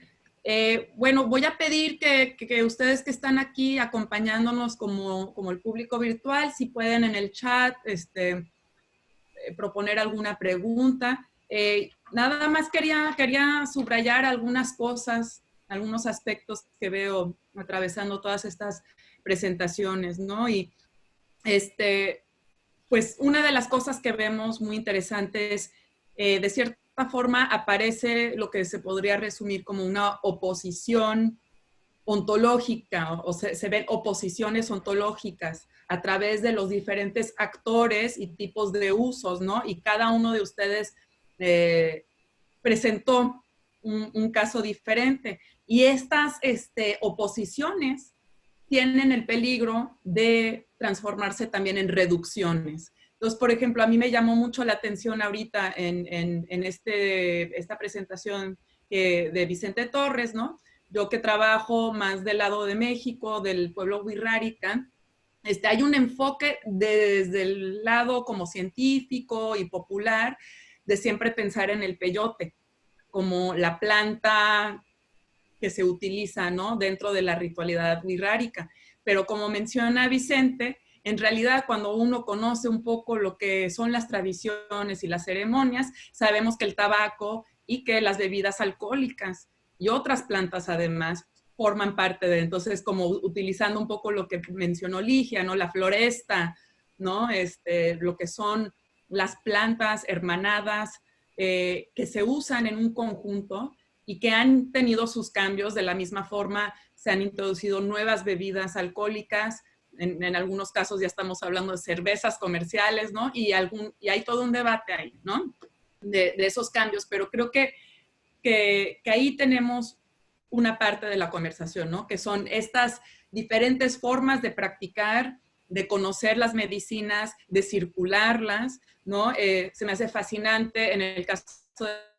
Bueno, voy a pedir que ustedes que están aquí acompañándonos como el público virtual, si pueden en el chat proponer alguna pregunta. Nada más quería subrayar algunas cosas, algunos aspectos que veo atravesando todas estas presentaciones, ¿no? Y pues una de las cosas que vemos muy interesante es, de cierta forma, aparece lo que se podría resumir como una oposición ontológica, o se ven oposiciones ontológicas a través de los diferentes actores y tipos de usos, ¿no? Y cada uno de ustedes presentó un caso diferente. Y estas oposiciones tienen el peligro de transformarse también en reducciones. Entonces, por ejemplo, a mí me llamó mucho la atención ahorita en esta presentación de Vicente Torres, ¿no? Yo que trabajo más del lado de México, del pueblo wixárika, hay un enfoque desde el lado como científico y popular de siempre pensar en el peyote como la planta que se utiliza, ¿no?, dentro de la ritualidad wixárika. Pero como menciona Vicente, en realidad cuando uno conoce un poco lo que son las tradiciones y las ceremonias, sabemos que el tabaco y que las bebidas alcohólicas y otras plantas además forman parte de, entonces como utilizando un poco lo que mencionó Ligia, ¿no?, la floresta, ¿no?, lo que son las plantas hermanadas que se usan en un conjunto y que han tenido sus cambios. De la misma forma, se han introducido nuevas bebidas alcohólicas. En algunos casos ya estamos hablando de cervezas comerciales, ¿no? Y hay todo un debate ahí, ¿no? De esos cambios, pero creo que ahí tenemos una parte de la conversación, ¿no? Que son estas diferentes formas de practicar, de conocer las medicinas, de circularlas, ¿no? Se me hace fascinante en el caso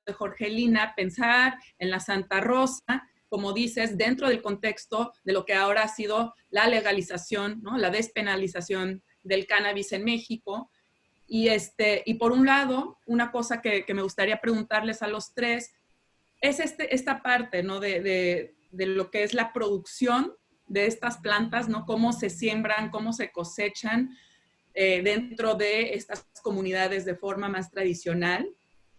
de Jorgelina pensar en la Santa Rosa, como dices, dentro del contexto de lo que ahora ha sido la legalización, ¿no? La despenalización del cannabis en México. Y por un lado, una cosa que me gustaría preguntarles a los tres es esta parte, ¿no? de lo que es la producción de estas plantas, ¿no? Cómo se siembran, cómo se cosechan dentro de estas comunidades de forma más tradicional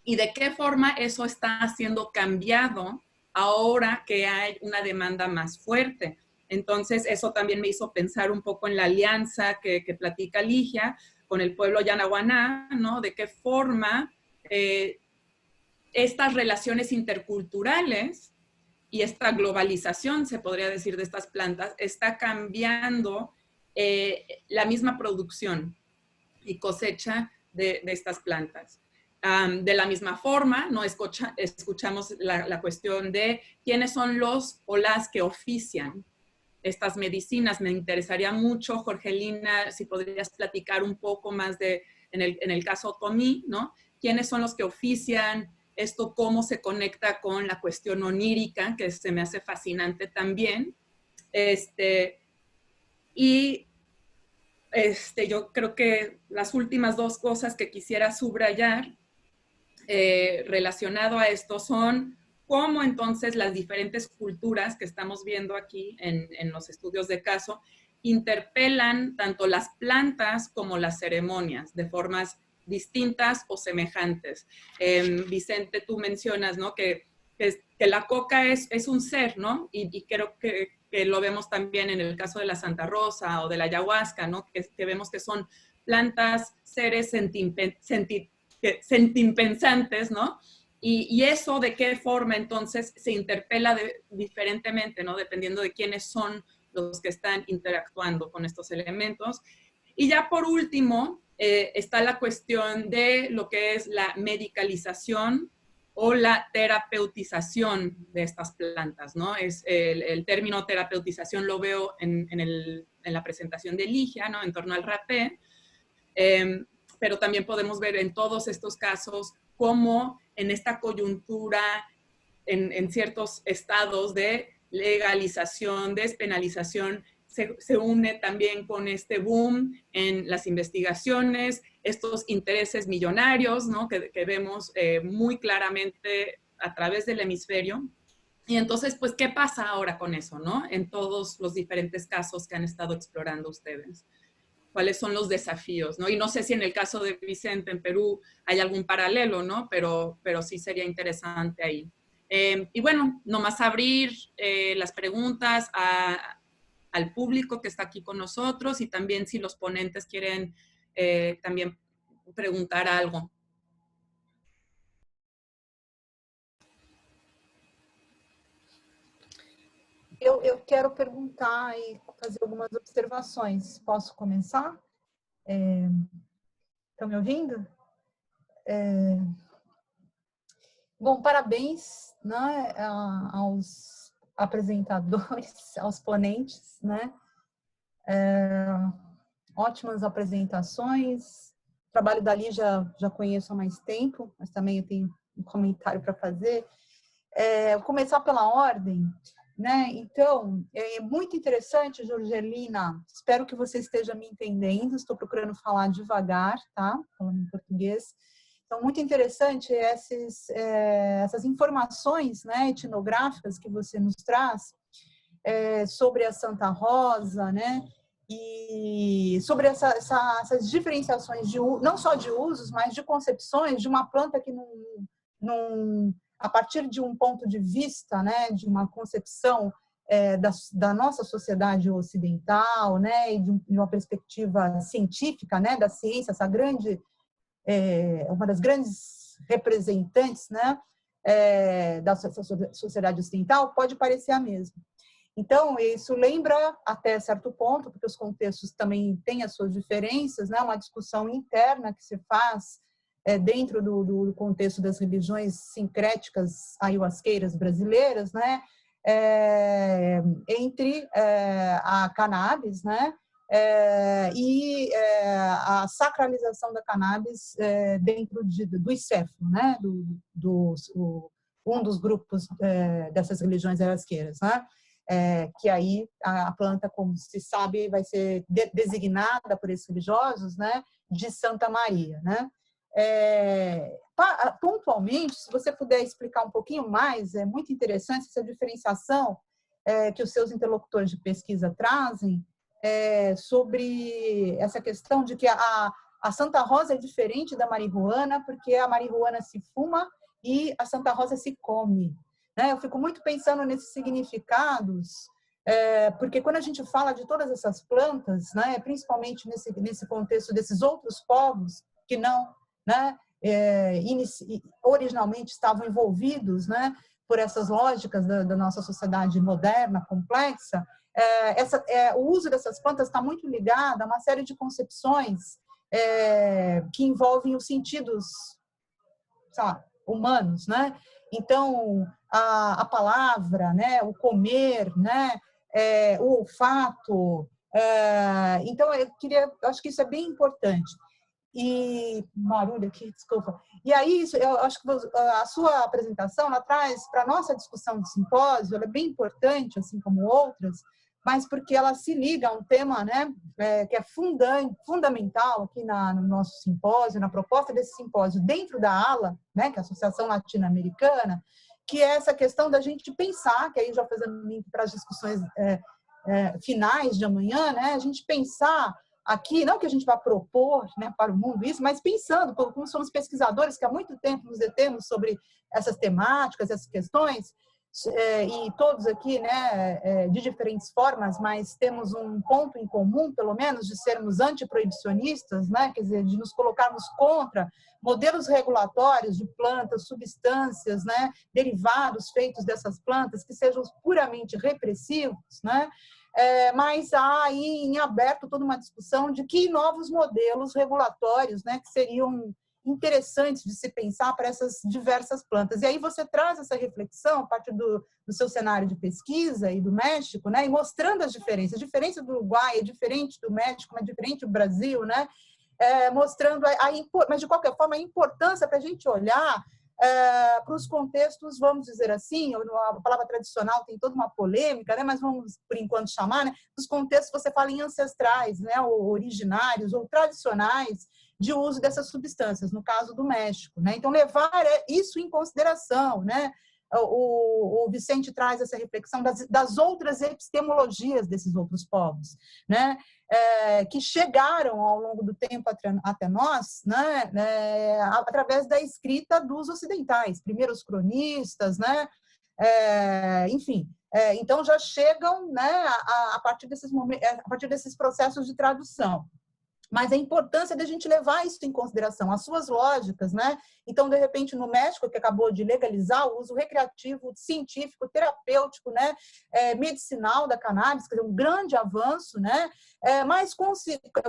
y de qué forma eso está siendo cambiado ahora que hay una demanda más fuerte. Entonces, eso también me hizo pensar un poco en la alianza que platica Ligia con el pueblo Yanaguaná, ¿no? De qué forma estas relaciones interculturales y esta globalización, se podría decir, de estas plantas, está cambiando la misma producción y cosecha de estas plantas. De la misma forma, ¿no? Escuchamos la cuestión de quiénes son los o las que ofician estas medicinas. Me interesaría mucho, Jorgelina, si podrías platicar un poco más en el caso otomí, ¿no? ¿Quiénes son los que ofician esto? ¿Cómo se conecta con la cuestión onírica, que se me hace fascinante también? Yo creo que las últimas dos cosas que quisiera subrayar relacionado a esto son cómo entonces las diferentes culturas que estamos viendo aquí en los estudios de caso interpelan tanto las plantas como las ceremonias de formas distintas o semejantes. Vicente, tú mencionas, ¿no? que la coca es un ser, ¿no? Y creo que lo vemos también en el caso de la Santa Rosa o de la ayahuasca, ¿no? Que vemos que son plantas, seres sentimpensantes, ¿no? Y eso de qué forma entonces se interpela diferentemente, ¿no? Dependiendo de quiénes son los que están interactuando con estos elementos. Y ya por último, está la cuestión de lo que es la medicalización o la terapeutización de estas plantas, ¿no? El término terapeutización lo veo en la presentación de Ligia, ¿no? En torno al rapé, pero también podemos ver en todos estos casos cómo en esta coyuntura, en ciertos estados de legalización, despenalización, se une también con este boom en las investigaciones, estos intereses millonarios, ¿no? que vemos muy claramente a través del hemisferio. Y entonces, pues, ¿qué pasa ahora con eso, ¿no? En todos los diferentes casos que han estado explorando ustedes. ¿Cuáles son los desafíos, ¿no? Y no sé si en el caso de Vicente en Perú hay algún paralelo, ¿no? Pero sí sería interesante ahí. Y bueno, nomás abrir las preguntas al público que está aquí con nosotros y también si los ponentes quieren también preguntar algo. Eu quero perguntar e fazer algumas observações. Posso começar? Estão me ouvindo? Bom, parabéns, né, aos apresentadores, aos ponentes, né? Ótimas apresentações. O trabalho da Lígia já conheço há mais tempo, mas também eu tenho um comentário para fazer. Vou começar pela ordem, né? Então, é muito interessante, Jorgelina, espero que você esteja me entendendo, estou procurando falar devagar, tá? Falando em português. Então, muito interessante essas informações, né, etnográficas que você nos traz sobre a Santa Rosa, né? E sobre essas diferenciações, não só de usos, mas de concepções de uma planta que a partir de um ponto de vista, né, de uma concepção da nossa sociedade ocidental, né, e de uma perspectiva científica, né, da ciência, uma das grandes representantes, né, da sociedade ocidental, pode parecer a mesma. Então, isso lembra até certo ponto, porque os contextos também têm as suas diferenças, né, uma discussão interna que se faz dentro do contexto das religiões sincréticas ayahuasqueiras brasileiras, né, entre a cannabis, né, e a sacralização da cannabis dentro do ICEFO, né, um dos grupos dessas religiões ayahuasqueiras, né, que aí a planta, como se sabe, vai ser designada por esses religiosos, né, de Santa Maria, né. Pontualmente, se você puder explicar um pouquinho mais, é muito interessante essa diferenciação que os seus interlocutores de pesquisa trazem sobre essa questão de que a Santa Rosa é diferente da marihuana, porque a marihuana se fuma e a Santa Rosa se come, né? Eu fico muito pensando nesses significados, porque quando a gente fala de todas essas plantas, né, principalmente nesse contexto desses outros povos que não, né, originalmente estavam envolvidos, né, por essas lógicas da nossa sociedade moderna, complexa, o uso dessas plantas está muito ligado a uma série de concepções que envolvem os sentidos, sabe, humanos, né? Então, a palavra, né, o comer, né, o olfato. Então, eu acho que isso é bem importante. E barulho aqui, desculpa. E aí, eu acho que a sua apresentação, ela traz para a nossa discussão do simpósio, ela é bem importante, assim como outras, mas porque ela se liga a um tema, né, que é fundamental aqui no nosso simpósio, na proposta desse simpósio dentro da ALA, né, que é a Associação Latino-Americana, que é essa questão da gente pensar, que aí já fazendo link para as discussões finais de amanhã, né, a gente pensar aqui, não que a gente vá propor, né, para o mundo isso, mas pensando, como somos pesquisadores que há muito tempo nos detemos sobre essas temáticas, essas questões, e todos aqui, né, de diferentes formas, mas temos um ponto em comum, pelo menos, de sermos antiproibicionistas, né, quer dizer, de nos colocarmos contra modelos regulatórios de plantas, substâncias, né, derivados feitos dessas plantas que sejam puramente repressivos, né, mas há aí em aberto toda uma discussão de que novos modelos regulatórios, né, que seriam interessantes de se pensar para essas diversas plantas. E aí você traz essa reflexão a partir do seu cenário de pesquisa e do México, né, e mostrando as diferenças. A diferença do Uruguai é diferente do México, é diferente do Brasil, né, mostrando mas de qualquer forma a importância para a gente olhar para os contextos, vamos dizer assim, a palavra tradicional tem toda uma polêmica, né, mas vamos, por enquanto, chamar, né, os contextos, você fala em ancestrais, né, ou originários, ou tradicionais, de uso dessas substâncias, no caso do México, né, então levar isso em consideração, né, o Vicente traz essa reflexão das outras epistemologias desses outros povos, né, que chegaram ao longo do tempo até nós, né, através da escrita dos ocidentais, primeiros cronistas, né, enfim, então já chegam, né, a partir desses processos de tradução. Mas a importância da gente levar isso em consideração, as suas lógicas, né? Então, de repente, no México, que acabou de legalizar o uso recreativo, científico, terapêutico, né? Medicinal da cannabis, quer dizer, um grande avanço, né? Mas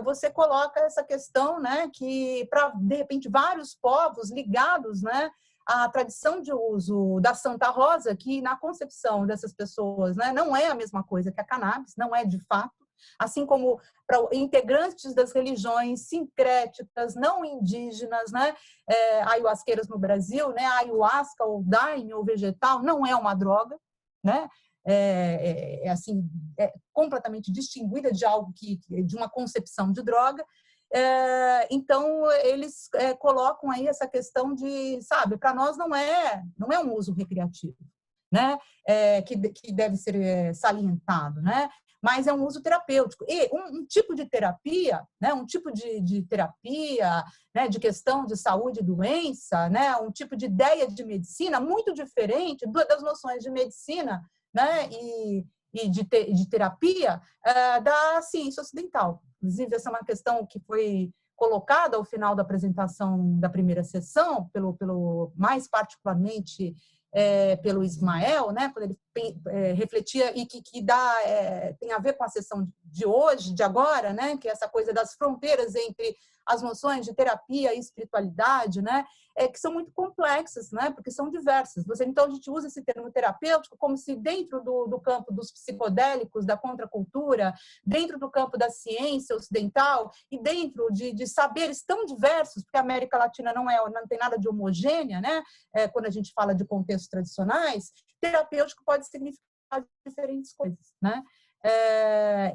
você coloca essa questão, né? Que, para, de repente, vários povos ligados, né? A tradição de uso da Santa Rosa, que na concepção dessas pessoas, né? Não é a mesma coisa que a cannabis, não é de fato. Assim como para integrantes das religiões sincréticas, não indígenas, né, ayahuasqueiras no Brasil, né, a ayahuasca ou daime ou vegetal não é uma droga, né, assim, completamente distinguida de algo de uma concepção de droga. Então eles colocam aí essa questão de, sabe, para nós não é um uso recreativo, né, que deve ser salientado, né, mas é um uso terapêutico. E um tipo de terapia, né, um tipo de terapia, né, de questão de saúde e doença, né, um tipo de ideia de medicina muito diferente das noções de medicina, né, e de terapia da ciência ocidental. Inclusive, essa é uma questão que foi colocado ao final da apresentação da primeira sessão, mais particularmente pelo Ismael, né, quando ele refletia e que tem a ver com a sessão de hoje, de agora, né, que é essa coisa das fronteiras entre as noções de terapia e espiritualidade, né, que são muito complexas, né, porque são diversas. Então, a gente usa esse termo terapêutico como se dentro do campo dos psicodélicos, da contracultura, dentro do campo da ciência ocidental e dentro de saberes tão diversos, porque a América Latina não tem nada de homogênea, né, quando a gente fala de contextos tradicionais, terapêutico pode significar diferentes coisas, né?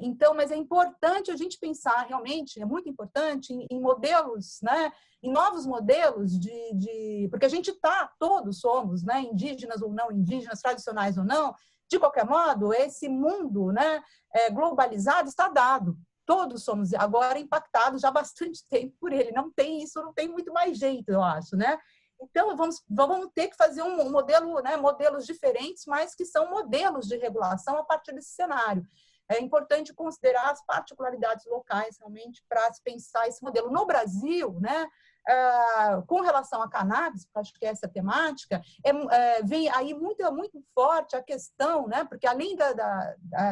Então, mas é importante a gente pensar realmente, é muito importante em modelos, né, em novos modelos porque a gente todos somos, né, indígenas ou não indígenas, tradicionais ou não, de qualquer modo, esse mundo, né, globalizado está dado. Todos somos agora impactados já há bastante tempo por ele. Não tem muito mais jeito, eu acho, né? Então, vamos ter que fazer um modelo, né, modelos diferentes, mas que são modelos de regulação a partir desse cenário. É importante considerar as particularidades locais, realmente, para se pensar esse modelo. No Brasil, né, com relação a cannabis, acho que essa temática, vem aí muito forte a questão, né, porque além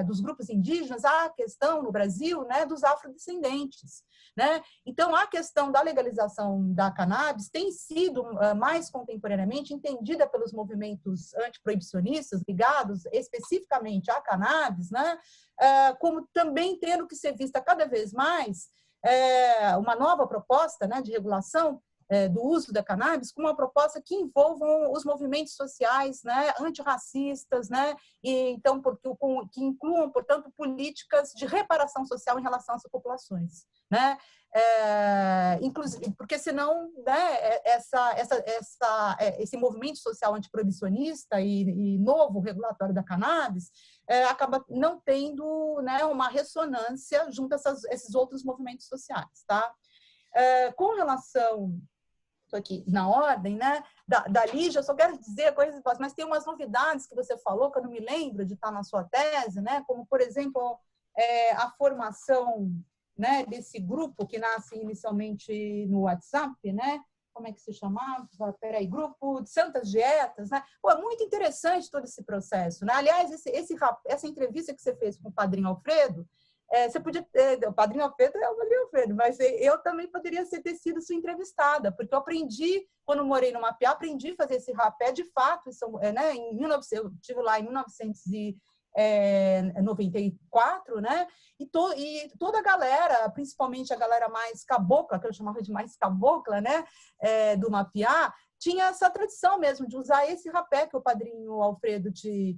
dos grupos indígenas, há a questão no Brasil, né, dos afrodescendentes. Né? Então, a questão da legalização da cannabis tem sido mais contemporaneamente entendida pelos movimentos antiproibicionistas ligados especificamente à cannabis, né? Como também tendo que ser vista cada vez mais uma nova proposta, né, de regulação do uso da cannabis, como uma proposta que envolvam os movimentos sociais, né, antirracistas, né, e então que incluam, portanto, políticas de reparação social em relação às populações, né? Inclusive, porque senão, né, esse movimento social antiproibicionista e novo regulatório da cannabis acaba não tendo, né, uma ressonância junto a esses outros movimentos sociais, tá? Com relação aqui na ordem, né, da Lígia, eu só quero dizer coisas, mas tem umas novidades que você falou que eu não me lembro de estar na sua tese, né, como, por exemplo, a formação, né, desse grupo que nasce inicialmente no WhatsApp, né, como é que se chamava? Peraí, grupo de Santas Dietas, né? Pô, é muito interessante todo esse processo, né? Aliás, essa entrevista que você fez com o Padrinho Alfredo, você podia ter, o Padrinho Alfredo é o Padrinho Alfredo, mas eu também poderia ter sido sua entrevistada, porque eu aprendi, quando morei no Mapiá, aprendi a fazer esse rapé de fato, né? Eu estive lá em 1994, né? E toda a galera, principalmente a galera mais cabocla, que eu chamava de mais cabocla, né? Do Mapiá, tinha essa tradição mesmo de usar esse rapé que o Padrinho Alfredo te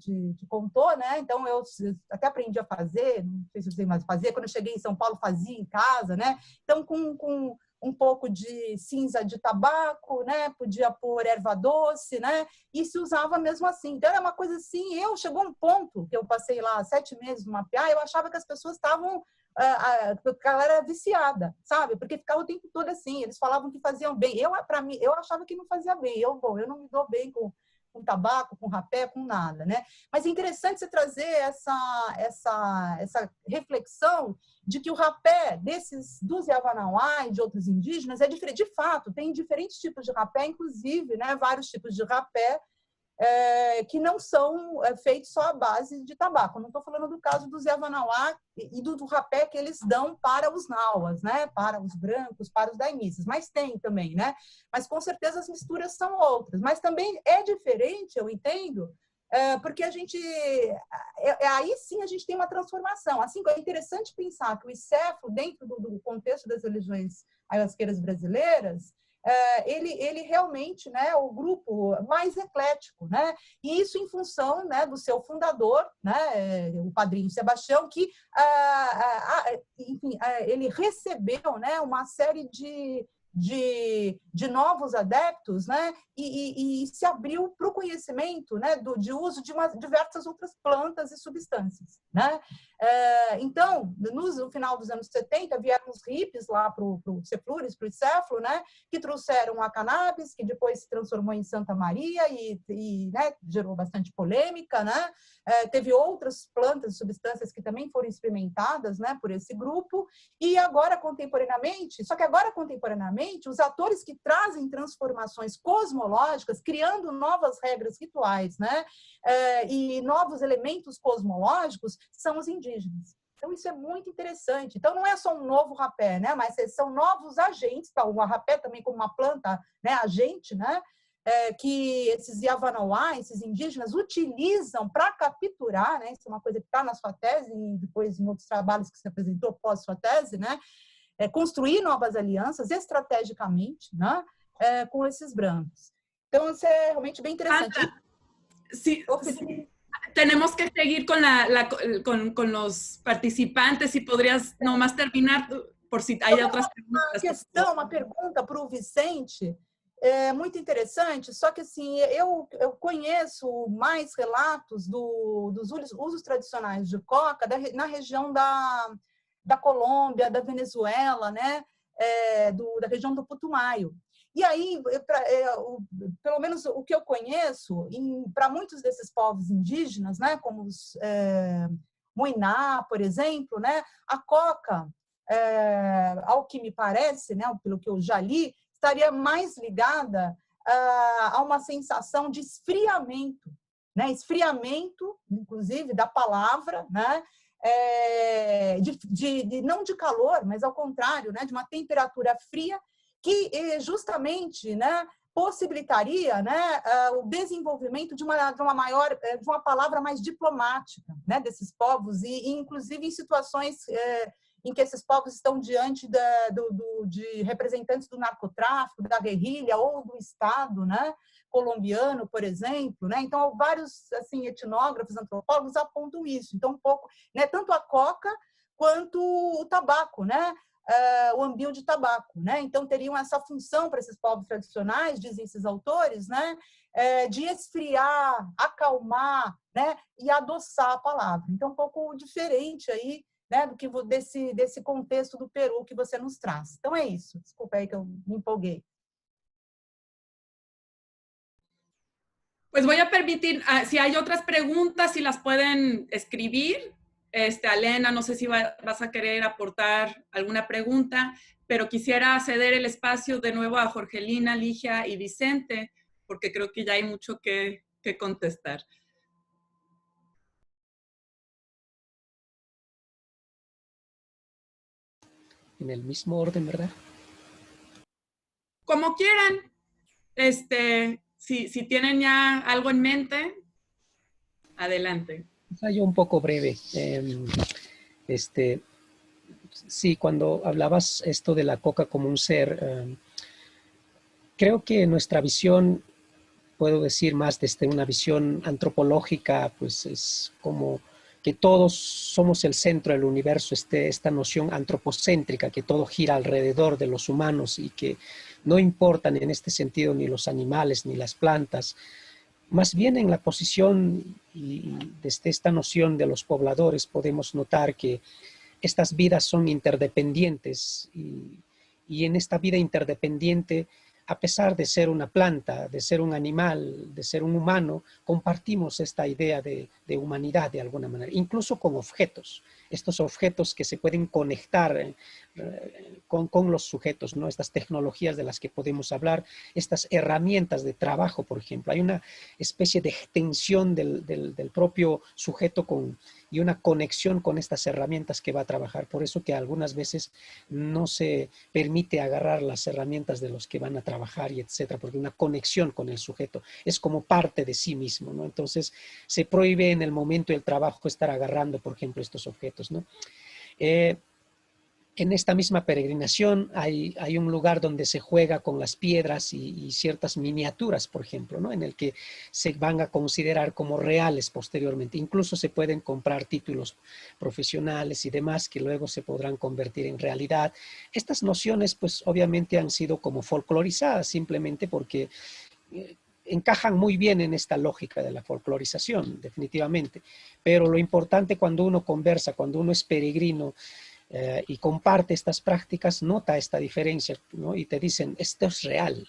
contou, né? Então, eu até aprendi a fazer, não sei se eu sei mais fazer, quando eu cheguei em São Paulo, fazia em casa, né? Então, com um pouco de cinza de tabaco, né? Podia pôr erva doce, né? E se usava mesmo assim. Então, era uma coisa assim, chegou um ponto que eu passei lá 7 meses no Mapiá, eu achava que as pessoas estavam... a galera era viciada, sabe? Porque ficava o tempo todo assim, eles falavam que faziam bem. Para mim, eu achava que não fazia bem. Eu não me dou bem com tabaco, com rapé, com nada, né? Mas é interessante você trazer essa reflexão de que o rapé dos Yavanawá e de outros indígenas é diferente. De fato, tem diferentes tipos de rapé, inclusive, né, vários tipos de rapé que não são feitos só à base de tabaco. Não estou falando do caso dos Yavanawá e do rapé que eles dão para os Nauas, né? Para os brancos, para os daimices, mas tem também, né? Mas com certeza as misturas são outras, mas também é diferente, eu entendo, porque a gente, aí sim a gente tem uma transformação. Assim, é interessante pensar que o ICEFO, dentro do contexto das religiões ayahuasqueiras brasileiras, ele realmente, né, o grupo mais eclético, né, e isso em função, né, do seu fundador, né, o Padrinho Sebastião, que enfim, ele recebeu, né, uma série de de novos adeptos, né? E se abriu para o conhecimento, né? De uso de diversas outras plantas e substâncias, né? Então, no final dos anos 70, vieram os hippies lá para o Ceflures, para o Céfalo, né? Que trouxeram a cannabis, que depois se transformou em Santa Maria e né? Gerou bastante polêmica, né? Teve outras plantas e substâncias que também foram experimentadas, né? Por esse grupo. E agora, contemporaneamente, os atores que trazem transformações cosmológicas, criando novas regras rituais, né? E novos elementos cosmológicos, são os indígenas. Então, isso é muito interessante. Então, não é só um novo rapé, né? Mas são novos agentes, tá? O rapé também como uma planta, né? Agente, né? Que esses Yavanawá, esses indígenas, utilizam para capturar, né? Isso é uma coisa que está na sua tese e depois em outros trabalhos que você apresentou pós sua tese, né? Construir novas alianças estrategicamente, né? Com esses brancos. Então, isso é realmente bem interessante. Sí, sí. Tenemos que seguir con los participantes. Si podrías nomás terminar, por si hay otras preguntas. Uma pergunta para o Vicente, muito interessante, só que assim, eu conheço mais relatos dos usos tradicionais de coca na região da Colômbia, da Venezuela, né? Da região do Putumayo. E aí, pelo menos o que eu conheço, para muitos desses povos indígenas, né, como os Muiná, por exemplo, né, a coca, ao que me parece, né, pelo que eu já li, estaria mais ligada a uma sensação de esfriamento, né, esfriamento, inclusive, da palavra, né, não de calor, mas ao contrário, né, de uma temperatura fria, que justamente, né, possibilitaria, né, o desenvolvimento de uma palavra mais diplomática, né, desses povos, e inclusive em situações em que esses povos estão diante de representantes do narcotráfico, da guerrilha ou do Estado, né, colombiano, por exemplo, né? Então, vários assim, etnógrafos, antropólogos apontam isso. Então, um pouco, né, tanto a coca quanto o tabaco, né? O ambio de tabaco, né? Então teriam essa função para esses povos tradicionais, dizem esses autores, né? De esfriar, acalmar, né? E adoçar a palavra. Então um pouco diferente aí, né? Do que desse contexto do Peru que você nos traz. Então é isso. Desculpa aí que eu me empolguei. Pues voy a permitir, si hay otras preguntas, si las pueden escribir. Alena, no sé si vas a querer aportar alguna pregunta, pero quisiera ceder el espacio de nuevo a Jorgelina, Ligia y Vicente, porque creo que ya hay mucho que contestar. En el mismo orden, ¿verdad? Como quieran. Si tienen ya algo en mente, adelante. Yo un poco breve. Sí, cuando hablabas esto de la coca como un ser, creo que nuestra visión, puedo decir más desde una visión antropológica, pues es como que todos somos el centro del universo, esta noción antropocéntrica, que todo gira alrededor de los humanos y que no importan en este sentido ni los animales ni las plantas. Más bien en la posición y desde esta noción de los pobladores podemos notar que estas vidas son interdependientes y en esta vida interdependiente, a pesar de ser una planta, de ser un animal, de ser un humano, compartimos esta idea de humanidad de alguna manera, incluso con objetos, estos objetos que se pueden conectar con los sujetos, ¿no? Estas tecnologías de las que podemos hablar, estas herramientas de trabajo, por ejemplo. Hay una especie de extensión del propio sujeto y una conexión con estas herramientas que va a trabajar. Por eso que algunas veces no se permite agarrar las herramientas de los que van a trabajar y etcétera, porque una conexión con el sujeto es como parte de sí mismo, ¿no? Entonces se prohíbe en el momento del trabajo estar agarrando, por ejemplo, estos objetos, ¿no? En esta misma peregrinación hay un lugar donde se juega con las piedras y ciertas miniaturas, por ejemplo, ¿no? En el que se van a considerar como reales posteriormente. Incluso se pueden comprar títulos profesionales y demás que luego se podrán convertir en realidad. Estas nociones, pues obviamente han sido como folclorizadas simplemente porque encajan muy bien en esta lógica de la folclorización, definitivamente. Pero lo importante cuando uno conversa, cuando uno es peregrino, y comparte estas prácticas, nota esta diferencia, ¿no? Y te dicen, esto es real,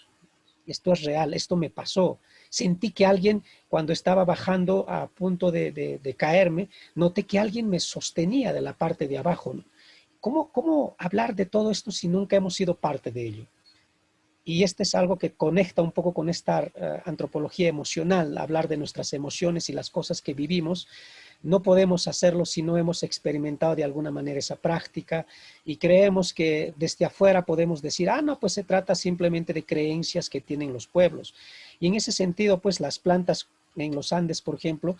esto me pasó. Sentí que alguien, cuando estaba bajando a punto de caerme, noté que alguien me sostenía de la parte de abajo, ¿no? ¿Cómo hablar de todo esto si nunca hemos sido parte de ello? Y este es algo que conecta un poco con esta antropología emocional, hablar de nuestras emociones y las cosas que vivimos. No podemos hacerlo si no hemos experimentado de alguna manera esa práctica y creemos que desde afuera podemos decir, no, pues se trata simplemente de creencias que tienen los pueblos. Y en ese sentido, pues las plantas en los Andes, por ejemplo,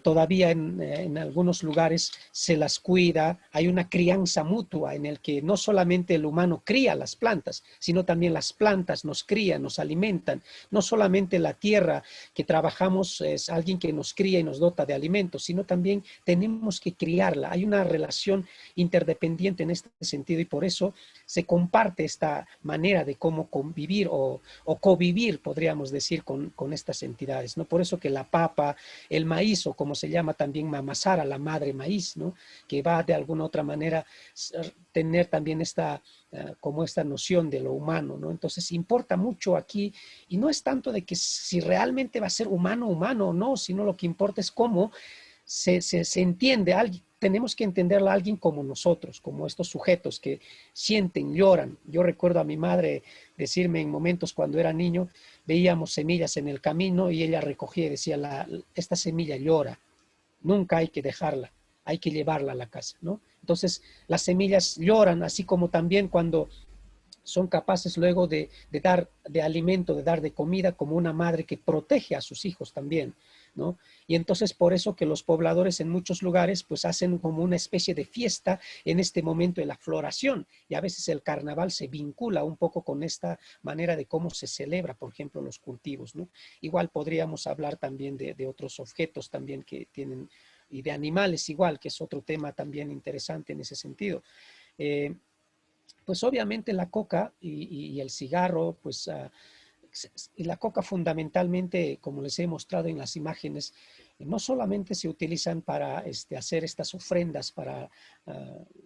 todavía en algunos lugares se las cuida, hay una crianza mutua en el que no solamente el humano cría las plantas, sino también las plantas nos crían, nos alimentan, no solamente la tierra que trabajamos es alguien que nos cría y nos dota de alimentos, sino también tenemos que criarla, hay una relación interdependiente en este sentido y por eso se comparte esta manera de cómo convivir o convivir, podríamos decir, con estas entidades, ¿no? Por eso que la papa, el maíz, o como se llama también mamasara, la madre maíz, ¿no? Que va de alguna otra manera tener también como esta noción de lo humano, ¿no? Entonces importa mucho aquí, y no es tanto de que si realmente va a ser humano o no, sino lo que importa es cómo se entiende a alguien. Tenemos que entenderla a alguien como nosotros, como estos sujetos que sienten, lloran. Yo recuerdo a mi madre decirme en momentos cuando era niño, veíamos semillas en el camino y ella recogía y decía, esta semilla llora, nunca hay que dejarla, hay que llevarla a la casa, ¿no? Entonces, las semillas lloran, así como también cuando son capaces luego de dar de alimento, de dar de comida, como una madre que protege a sus hijos también, ¿no? Y entonces por eso que los pobladores en muchos lugares pues hacen como una especie de fiesta en este momento de la floración, y a veces el carnaval se vincula un poco con esta manera de cómo se celebra, por ejemplo, los cultivos, ¿no? Igual podríamos hablar también de otros objetos también que tienen, y de animales igual, que es otro tema también interesante en ese sentido. Pues obviamente la coca y el cigarro, pues y la coca fundamentalmente, como les he mostrado en las imágenes, no solamente se utilizan para hacer estas ofrendas para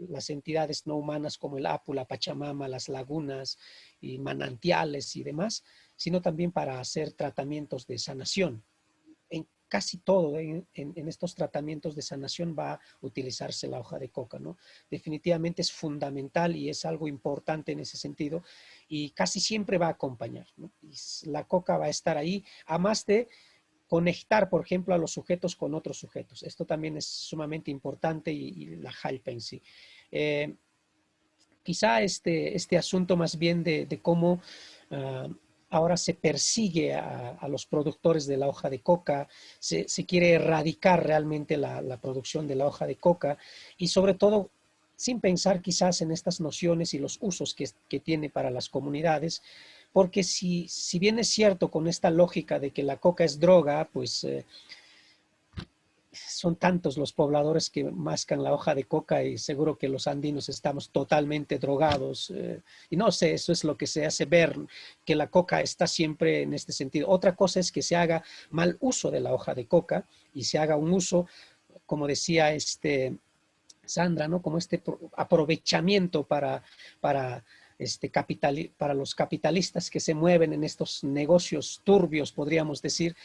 las entidades no humanas como el Apu, la Pachamama, las lagunas y manantiales y demás, sino también para hacer tratamientos de sanación. En casi todo en estos tratamientos de sanación va a utilizarse la hoja de coca, ¿no? Definitivamente es fundamental y es algo importante en ese sentido y casi siempre va a acompañar, ¿no? Y la coca va a estar ahí, a más de conectar, por ejemplo, a los sujetos con otros sujetos. Esto también es sumamente importante y la jalpa en sí. Quizá este asunto más bien de cómo ahora se persigue a los productores de la hoja de coca, se quiere erradicar realmente la producción de la hoja de coca y sobre todo sin pensar quizás en estas nociones y los usos que tiene para las comunidades, porque si bien es cierto con esta lógica de que la coca es droga, pues son tantos los pobladores que mascan la hoja de coca y seguro que los andinos estamos totalmente drogados. Y no sé, eso es lo que se hace ver, que la coca está siempre en este sentido. Otra cosa es que se haga mal uso de la hoja de coca y se haga un uso, como decía Sandra, ¿no? Como aprovechamiento para los capitalistas que se mueven en estos negocios turbios, podríamos decir.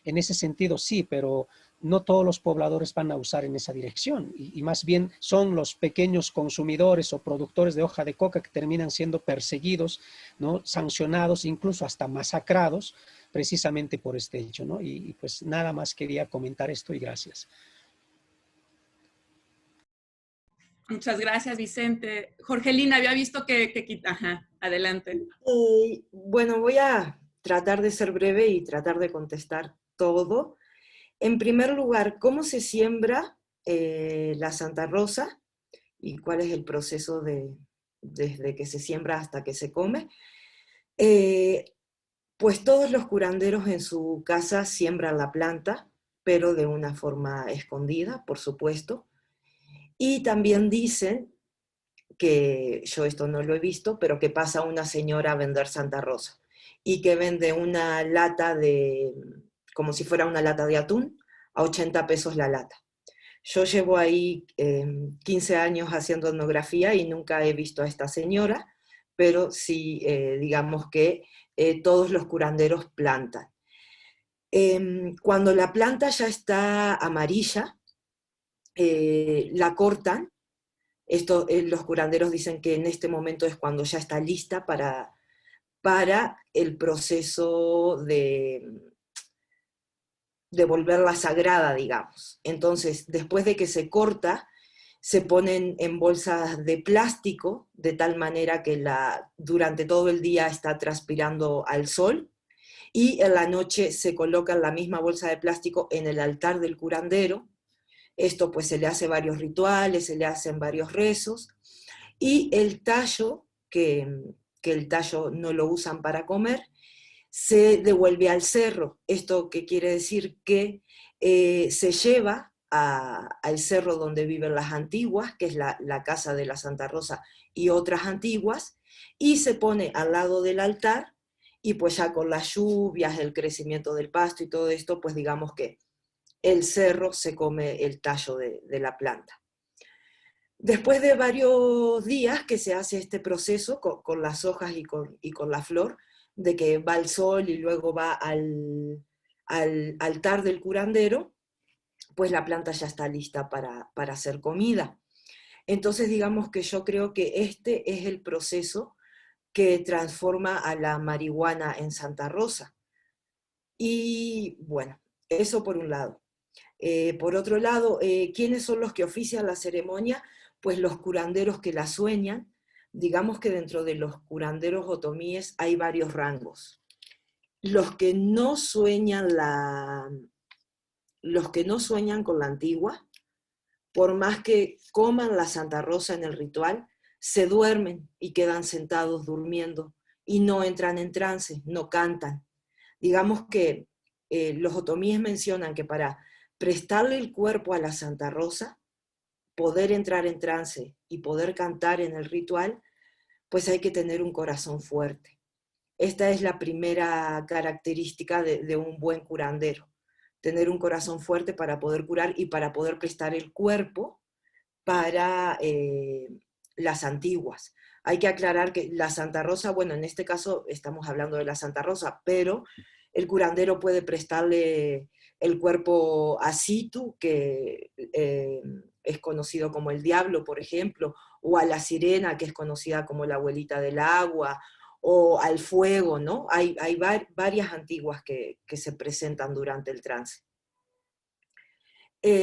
En ese sentido sí, pero no todos los pobladores van a usar en esa dirección y más bien son los pequeños consumidores o productores de hoja de coca que terminan siendo perseguidos, ¿no? Sancionados, incluso hasta masacrados precisamente por este hecho, ¿no? Y pues nada más quería comentar esto y gracias. Muchas gracias, Vicente. Jorgelina, había visto que ajá, adelante. Bueno, voy a tratar de ser breve y tratar de contestar todo. En primer lugar, ¿cómo se siembra la Santa Rosa? ¿Y cuál es el proceso de desde que se siembra hasta que se come, pues todos los curanderos en su casa siembran la planta, pero de una forma escondida, por supuesto. Y también dicen que, yo esto no lo he visto, pero que pasa una señora a vender Santa Rosa y que vende una lata de, como si fuera una lata de atún, a 80 pesos la lata. Yo llevo ahí 15 años haciendo etnografía y nunca he visto a esta señora, pero sí, digamos que todos los curanderos plantan. Cuando la planta ya está amarilla, la cortan. Esto, los curanderos dicen que en este momento es cuando ya está lista para el proceso de volverla sagrada, digamos. Entonces, después de que se corta, se ponen en bolsas de plástico, de tal manera que durante todo el día está transpirando al sol, y en la noche se coloca en la misma bolsa de plástico en el altar del curandero. Esto pues se le hace varios rituales, se le hacen varios rezos, y el tallo, que el tallo no lo usan para comer, se devuelve al cerro. Esto que quiere decir que se lleva al cerro donde viven las antiguas, que es la casa de la Santa Rosa y otras antiguas, y se pone al lado del altar, y pues ya con las lluvias, el crecimiento del pasto y todo esto, pues digamos que el cerro se come el tallo de la planta. Después de varios días que se hace este proceso con las hojas y con la flor, de que va al sol y luego va al altar del curandero, pues la planta ya está lista para ser comida. Entonces digamos que yo creo que este es el proceso que transforma a la marihuana en Santa Rosa. Y bueno, eso por un lado. Por otro lado, ¿quiénes son los que ofician la ceremonia? Pues los curanderos que la sueñan. Digamos que dentro de los curanderos otomíes hay varios rangos. Los que no sueñan con la antigua, por más que coman la Santa Rosa en el ritual, se duermen y quedan sentados durmiendo y no entran en trance, no cantan. Digamos que los otomíes mencionan que para prestarle el cuerpo a la Santa Rosa, poder entrar en trance y poder cantar en el ritual, pues hay que tener un corazón fuerte. Esta es la primera característica de un buen curandero, tener un corazón fuerte para poder curar y para poder prestar el cuerpo para las antiguas. Hay que aclarar que la Santa Rosa, bueno, en este caso estamos hablando de la Santa Rosa, pero el curandero puede prestarle el cuerpo a Situ, que es conocido como el diablo, por ejemplo, o a la sirena, que es conocida como la abuelita del agua, o al fuego, ¿no? Hay varias antiguas que se presentan durante el trance.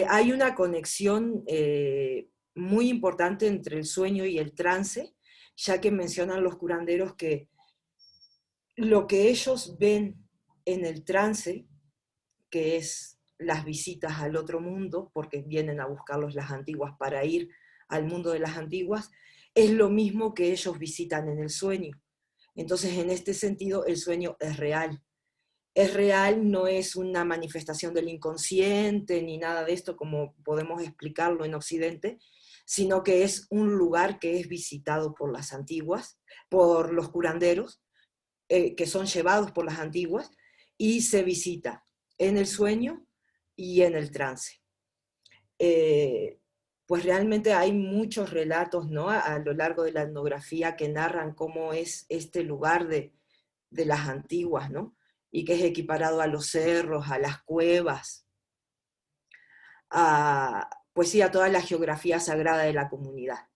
Hay una conexión muy importante entre el sueño y el trance, ya que mencionan los curanderos que lo que ellos ven en el trance, que es las visitas al otro mundo, porque vienen a buscarlos las antiguas para ir al mundo de las antiguas, es lo mismo que ellos visitan en el sueño. Entonces, en este sentido, el sueño es real. Es real, no es una manifestación del inconsciente ni nada de esto como podemos explicarlo en Occidente, sino que es un lugar que es visitado por las antiguas, por los curanderos, que son llevados por las antiguas, y se visita en el sueño y en el trance. Pues realmente hay muchos relatos, ¿no?, a lo largo de la etnografía que narran cómo es este lugar de las antiguas, ¿no?, y que es equiparado a los cerros, a las cuevas, pues sí, a toda la geografía sagrada de la comunidad.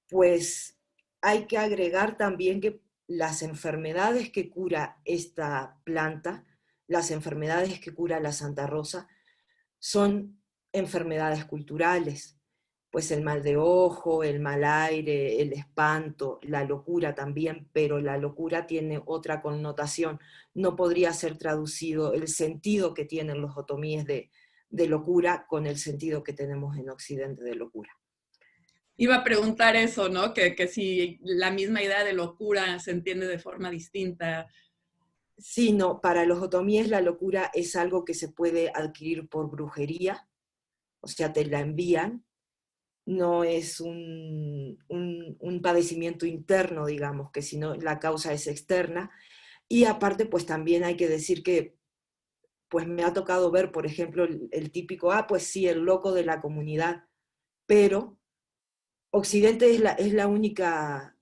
Pues hay que agregar también que las enfermedades que cura esta planta, las enfermedades que cura la Santa Rosa, son enfermedades culturales. Pues el mal de ojo, el mal aire, el espanto, la locura también, pero la locura tiene otra connotación. No podría ser traducido el sentido que tienen los otomíes de de locura con el sentido que tenemos en Occidente de locura. Iba a preguntar eso, ¿no? Que si la misma idea de locura se entiende de forma distinta. Sí, no, para los otomíes la locura es algo que se puede adquirir por brujería, o sea, te la envían, no es un padecimiento interno, digamos, que sino la causa es externa. Y aparte, pues también hay que decir que pues me ha tocado ver, por ejemplo, el típico, pues sí, el loco de la comunidad, pero Occidente es la única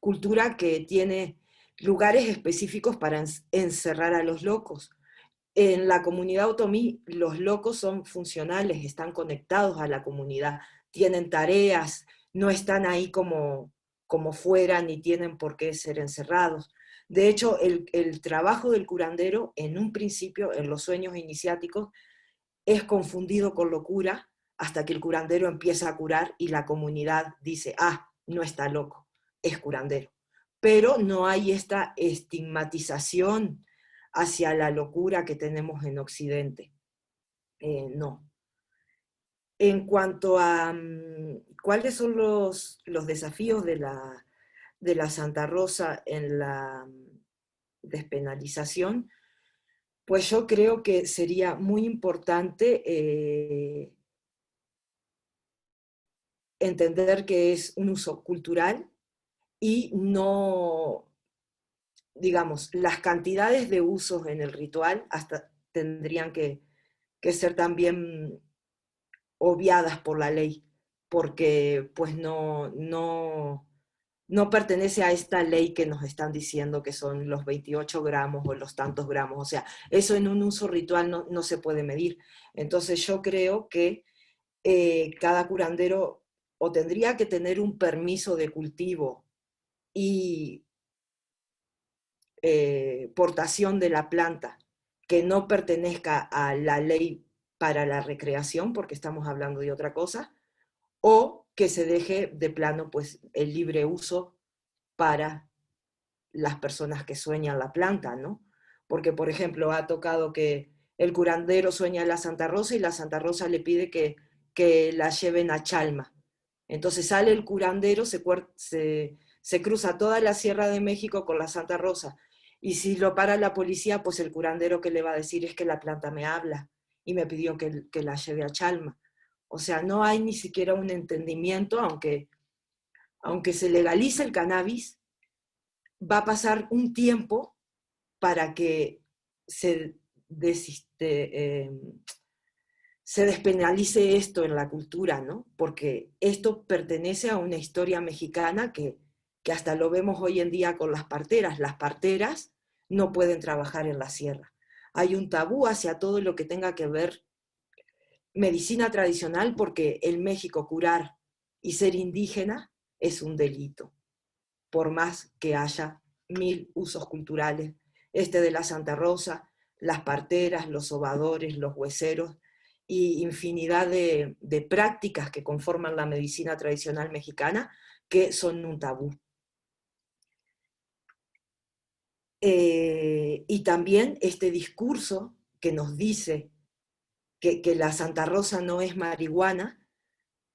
cultura que tiene lugares específicos para encerrar a los locos. En la comunidad otomí, los locos son funcionales, están conectados a la comunidad, tienen tareas, no están ahí como fuera, ni tienen por qué ser encerrados. De hecho, el trabajo del curandero, en un principio, en los sueños iniciáticos, es confundido con locura hasta que el curandero empieza a curar y la comunidad dice, no está loco, es curandero. Pero no hay esta estigmatización hacia la locura que tenemos en Occidente. No. En cuanto a cuáles son los desafíos de la Santa Rosa en la despenalización, pues yo creo que sería muy importante entender que es un uso cultural y no, digamos, las cantidades de usos en el ritual hasta tendrían que ser también obviadas por la ley, porque pues no pertenece a esta ley que nos están diciendo que son los 28 gramos o los tantos gramos, o sea, eso en un uso ritual no se puede medir. Entonces yo creo que cada curandero o tendría que tener un permiso de cultivo y portación de la planta que no pertenezca a la ley para la recreación, porque estamos hablando de otra cosa, o que se deje de plano pues el libre uso para las personas que sueñan la planta, ¿no? Porque, por ejemplo, ha tocado que el curandero sueña la Santa Rosa y la Santa Rosa le pide que la lleven a Chalma. Entonces sale el curandero, se cruza toda la Sierra de México con la Santa Rosa, y si lo para la policía, pues el curandero que le va a decir es que la planta me habla y me pidió que la lleve a Chalma. O sea, no hay ni siquiera un entendimiento, aunque se legalice el cannabis, va a pasar un tiempo para que se despenalice esto en la cultura, ¿no? Porque esto pertenece a una historia mexicana que hasta lo vemos hoy en día con las parteras. Las parteras no pueden trabajar en la sierra. Hay un tabú hacia todo lo que tenga que ver medicina tradicional, porque en México curar y ser indígena es un delito, por más que haya 1000 usos culturales. De la Santa Rosa, las parteras, los sobadores, los hueseros, y infinidad de prácticas que conforman la medicina tradicional mexicana que son un tabú. Y también este discurso que nos dice que la Santa Rosa no es marihuana,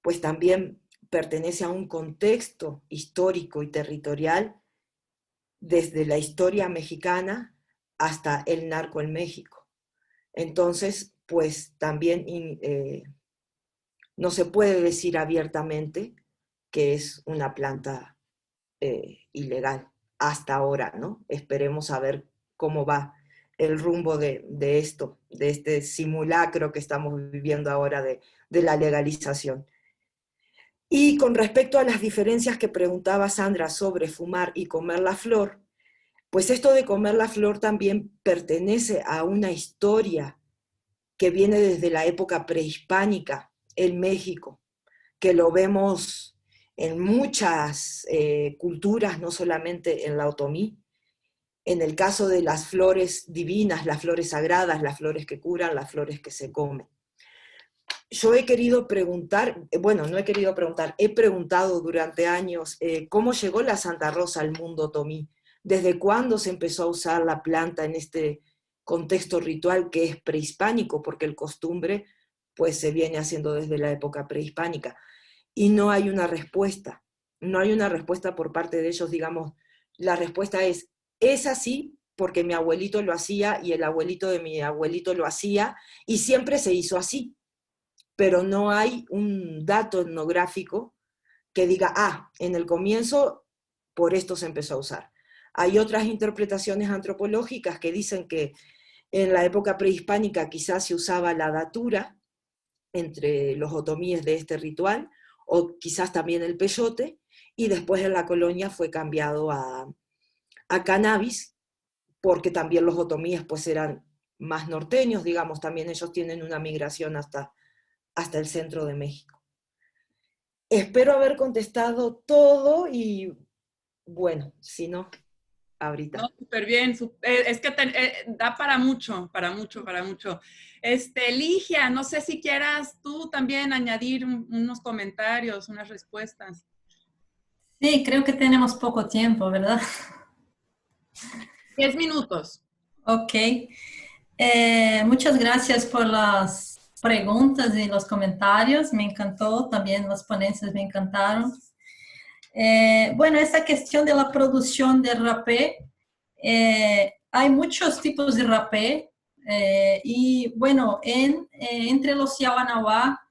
pues también pertenece a un contexto histórico y territorial desde la historia mexicana hasta el narco en México. Entonces, pues también no se puede decir abiertamente que es una planta ilegal hasta ahora, ¿no? Esperemos a ver cómo va el rumbo de esto, de este simulacro que estamos viviendo ahora de la legalización. Y con respecto a las diferencias que preguntaba Sandra sobre fumar y comer la flor, pues esto de comer la flor también pertenece a una historia que viene desde la época prehispánica en México, que lo vemos en muchas culturas, no solamente en la otomí. En el caso de las flores divinas, las flores sagradas, las flores que curan, las flores que se comen. Yo he querido preguntar, he preguntado durante años cómo llegó la Santa Rosa al mundo otomí, desde cuándo se empezó a usar la planta en este contexto ritual que es prehispánico, porque el costumbre pues se viene haciendo desde la época prehispánica. Y no hay una respuesta, no hay una respuesta por parte de ellos, digamos, la respuesta es así porque mi abuelito lo hacía y el abuelito de mi abuelito lo hacía y siempre se hizo así, pero no hay un dato etnográfico que diga, en el comienzo por esto se empezó a usar. Hay otras interpretaciones antropológicas que dicen que en la época prehispánica quizás se usaba la datura entre los otomíes de este ritual, o quizás también el peyote, y después en la colonia fue cambiado a cannabis, porque también los otomíes pues eran más norteños, digamos, también ellos tienen una migración hasta el centro de México. Espero haber contestado todo y bueno, si no, ahorita. No, súper bien. Es que da para mucho, para mucho. Ligia, no sé si quieras tú también añadir unos comentarios, unas respuestas. Sí, creo que tenemos poco tiempo, ¿verdad? 10 minutos. Ok. Muchas gracias por las preguntas y los comentarios. Me encantó. También las ponencias me encantaron. Bueno, esa cuestión de la producción de rapé, hay muchos tipos de rapé y bueno, entre los Yawanawá,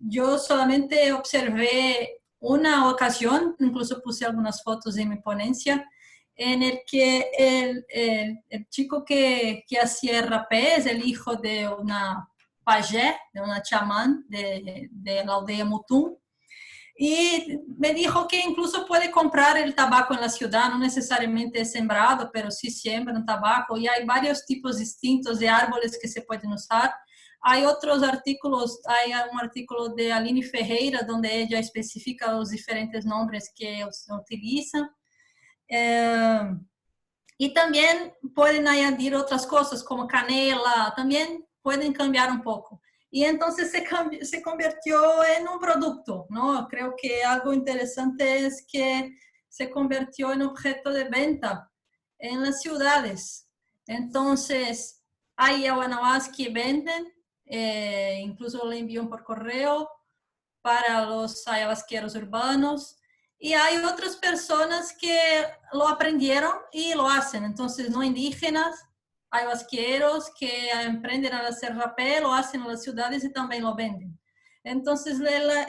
yo solamente observé una ocasión, incluso puse algunas fotos en mi ponencia, en el que el chico que hacía rapé es el hijo de una pajé, de una chamán de la aldea Mutum. Y me dijo que incluso puede comprar el tabaco en la ciudad, no necesariamente es sembrado, pero sí siembran tabaco. Y hay varios tipos distintos de árboles que se pueden usar. Hay otros artículos, hay un artículo de Aline Ferreira, donde ella especifica los diferentes nombres que se utilizan. Y también pueden añadir otras cosas como canela, también pueden cambiar un poco. Y entonces se convirtió en un producto, ¿no? Creo que algo interesante es que se convirtió en objeto de venta en las ciudades. Entonces, hay yawanawás que venden, incluso le envían por correo para los ayahuasqueros urbanos. Y hay otras personas que lo aprendieron y lo hacen. Entonces, no indígenas, ayahuasqueros que emprenden a hacer rapé, lo hacen en las ciudades y también lo venden. Entonces,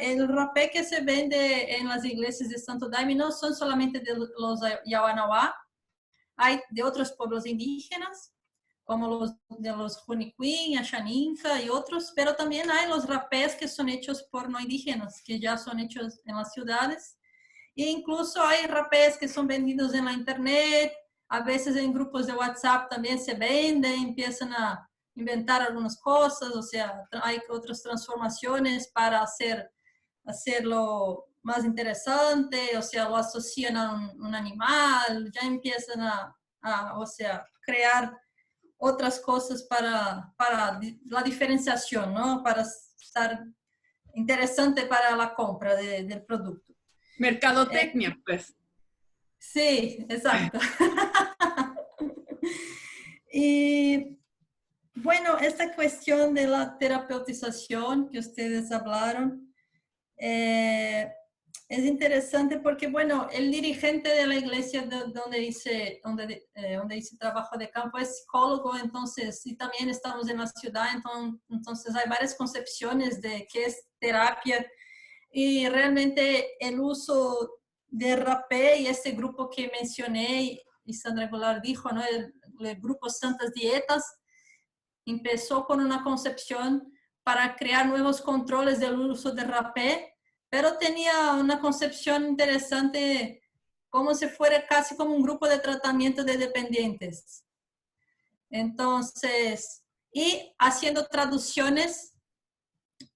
el rapé que se vende en las iglesias de Santo Daime no son solamente de los Yawanawá, hay de otros pueblos indígenas, como los de los Juniquín, Ashaninka y otros, pero también hay los rapés que son hechos por no indígenas, que ya son hechos en las ciudades. E incluso hay rapés que son vendidos en la internet, a veces en grupos de WhatsApp también se venden, empiezan a inventar algunas cosas, o sea, hay otras transformaciones para hacerlo más interesante, o sea, lo asocian a un animal, ya empiezan o sea, crear otras cosas para la diferenciación, ¿no? Para estar interesante para la compra del producto. Mercadotecnia, pues. Sí, exacto. Y bueno, esta cuestión de la terapeutización que ustedes hablaron, es interesante porque, bueno, el dirigente de la iglesia donde hice trabajo de campo es psicólogo, entonces, y también estamos en la ciudad, entonces hay varias concepciones de qué es terapia, y realmente el uso de rapé y este grupo que mencioné, y Sandra Goulart dijo, ¿no? El grupo Santas Dietas, empezó con una concepción para crear nuevos controles del uso de rapé, pero tenía una concepción interesante como si fuera casi como un grupo de tratamiento de dependientes. Entonces, y haciendo traducciones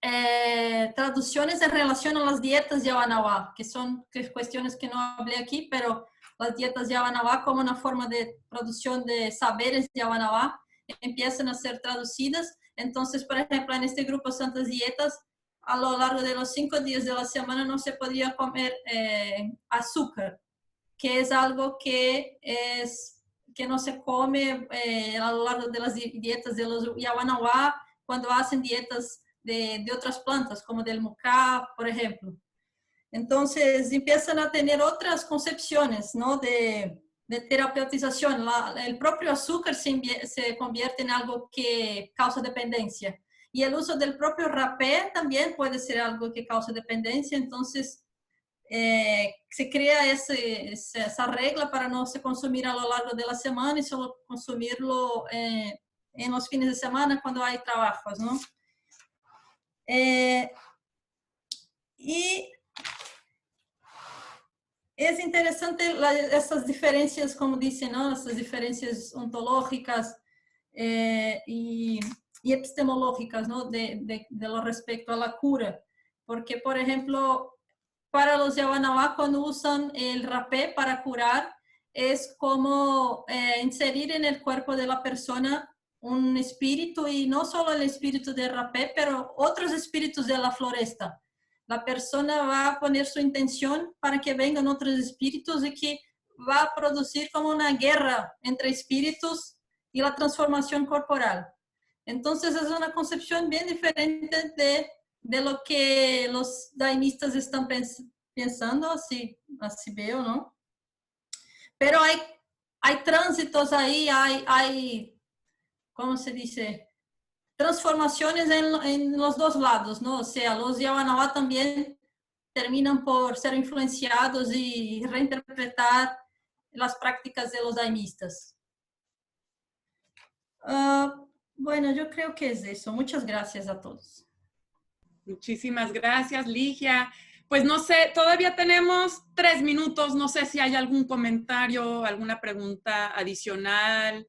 en relación a las dietas Yawanawá, que son cuestiones que no hablé aquí, pero las dietas Yawanawá como una forma de producción de saberes Yawanawá empiezan a ser traducidas. Entonces, por ejemplo, en este grupo Santas Dietas, a lo largo de los 5 días de la semana no se podía comer azúcar, que es algo que no se come a lo largo de las dietas de los Yawanawá cuando hacen dietas de otras plantas, como del mucá, por ejemplo. Entonces empiezan a tener otras concepciones, ¿no? de terapeutización. El propio azúcar se convierte en algo que causa dependencia. Y el uso del propio rapé también puede ser algo que causa dependencia. Entonces se crea esa regla para no se consumir a lo largo de la semana y solo consumirlo en los fines de semana cuando hay trabajos, ¿no? Y es interesante estas diferencias, como dicen, ¿no? Estas diferencias ontológicas y epistemológicas, ¿no? de lo respecto a la cura. Porque, por ejemplo, para los Yawanawá, cuando usan el rapé para curar, es como inserir en el cuerpo de la persona un espíritu, y no solo el espíritu del rapé, pero otros espíritus de la floresta. La persona va a poner su intención para que vengan otros espíritus y que va a producir como una guerra entre espíritus y la transformación corporal. Entonces es una concepción bien diferente de lo que los daimistas están pensando, así veo, ¿no? Pero hay tránsitos ahí, hay, ¿cómo se dice? Transformaciones en los dos lados, ¿no? O sea, los Yawanawá también terminan por ser influenciados y reinterpretar las prácticas de los daimistas. Bueno, yo creo que es eso. Muchas gracias a todos. Muchísimas gracias, Ligia. Pues no sé, todavía tenemos 3 minutos. No sé si hay algún comentario, alguna pregunta adicional.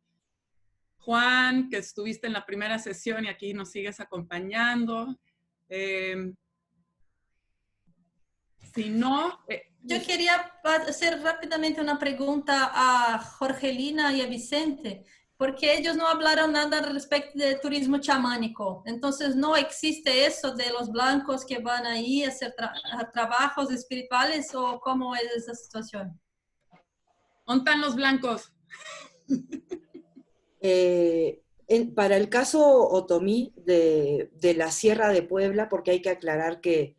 Juan, que estuviste en la primera sesión y aquí nos sigues acompañando. Si no... Yo quería hacer rápidamente una pregunta a Jorgelina y a Vicente, porque ellos no hablaron nada al respecto de turismo chamánico. Entonces, ¿no existe eso de los blancos que van ahí a hacer trabajos espirituales, o cómo es esa situación? ¿Dónde están los blancos? Para el caso otomí de la Sierra de Puebla, porque hay que aclarar que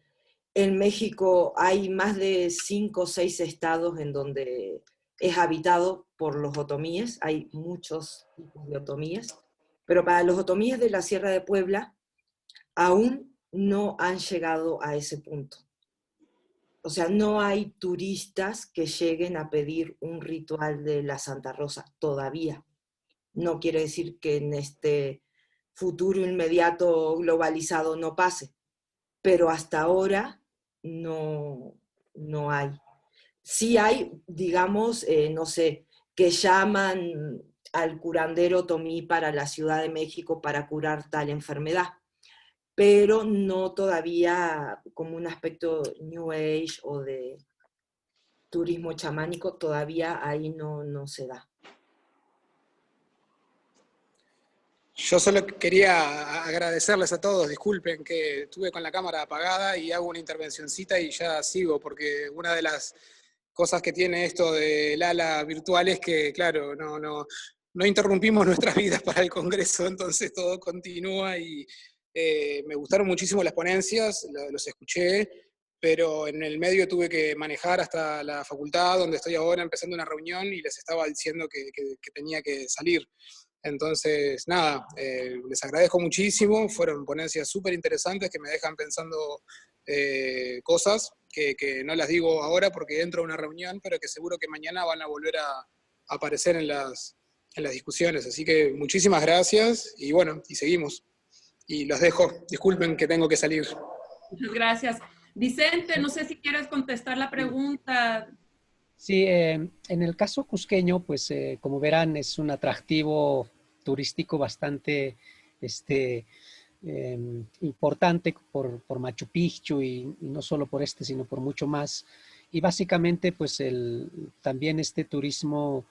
en México hay más de 5 o 6 estados en donde es habitado por los otomíes, hay muchos tipos de otomíes, pero para los otomíes de la Sierra de Puebla aún no han llegado a ese punto. O sea, no hay turistas que lleguen a pedir un ritual de la Santa Rosa todavía. No quiere decir que en este futuro inmediato globalizado no pase, pero hasta ahora no hay. Sí hay, digamos, no sé, que llaman al curandero otomí para la Ciudad de México para curar tal enfermedad, pero no todavía como un aspecto New Age o de turismo chamánico, todavía ahí no se da. Yo solo quería agradecerles a todos, disculpen que estuve con la cámara apagada y hago una intervencioncita y ya sigo, porque una de las cosas que tiene esto del ala virtual es que, claro, no interrumpimos nuestras vidas para el Congreso, entonces todo continúa y me gustaron muchísimo las ponencias, los escuché, pero en el medio tuve que manejar hasta la facultad donde estoy ahora empezando una reunión y les estaba diciendo que tenía que salir. Entonces, nada, les agradezco muchísimo, fueron ponencias súper interesantes que me dejan pensando cosas que no las digo ahora porque entro a una reunión, pero que seguro que mañana van a volver a aparecer en las discusiones. Así que muchísimas gracias y bueno, y seguimos. Y los dejo, disculpen que tengo que salir. Muchas gracias. Vicente, no sé si quieres contestar la pregunta. Sí, en el caso cusqueño, pues como verán, es un atractivo turístico bastante importante por Machu Picchu y no solo por sino por mucho más. Y básicamente, pues también este turismo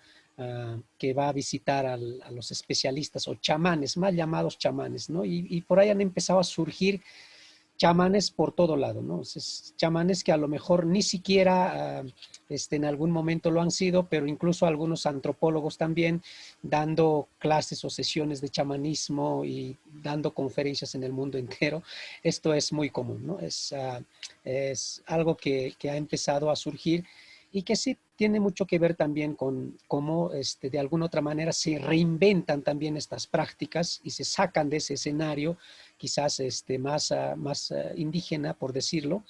que va a visitar a los especialistas o chamanes, mal llamados chamanes, ¿no? Y por ahí han empezado a surgir chamanes por todo lado, ¿no? Chamanes que a lo mejor ni siquiera en algún momento lo han sido, pero incluso algunos antropólogos también dando clases o sesiones de chamanismo y dando conferencias en el mundo entero. Esto es muy común, ¿no? Es algo que ha empezado a surgir y que sí tiene mucho que ver también con cómo de alguna otra manera se reinventan también estas prácticas y se sacan de ese escenario quizás más indígena, por decirlo,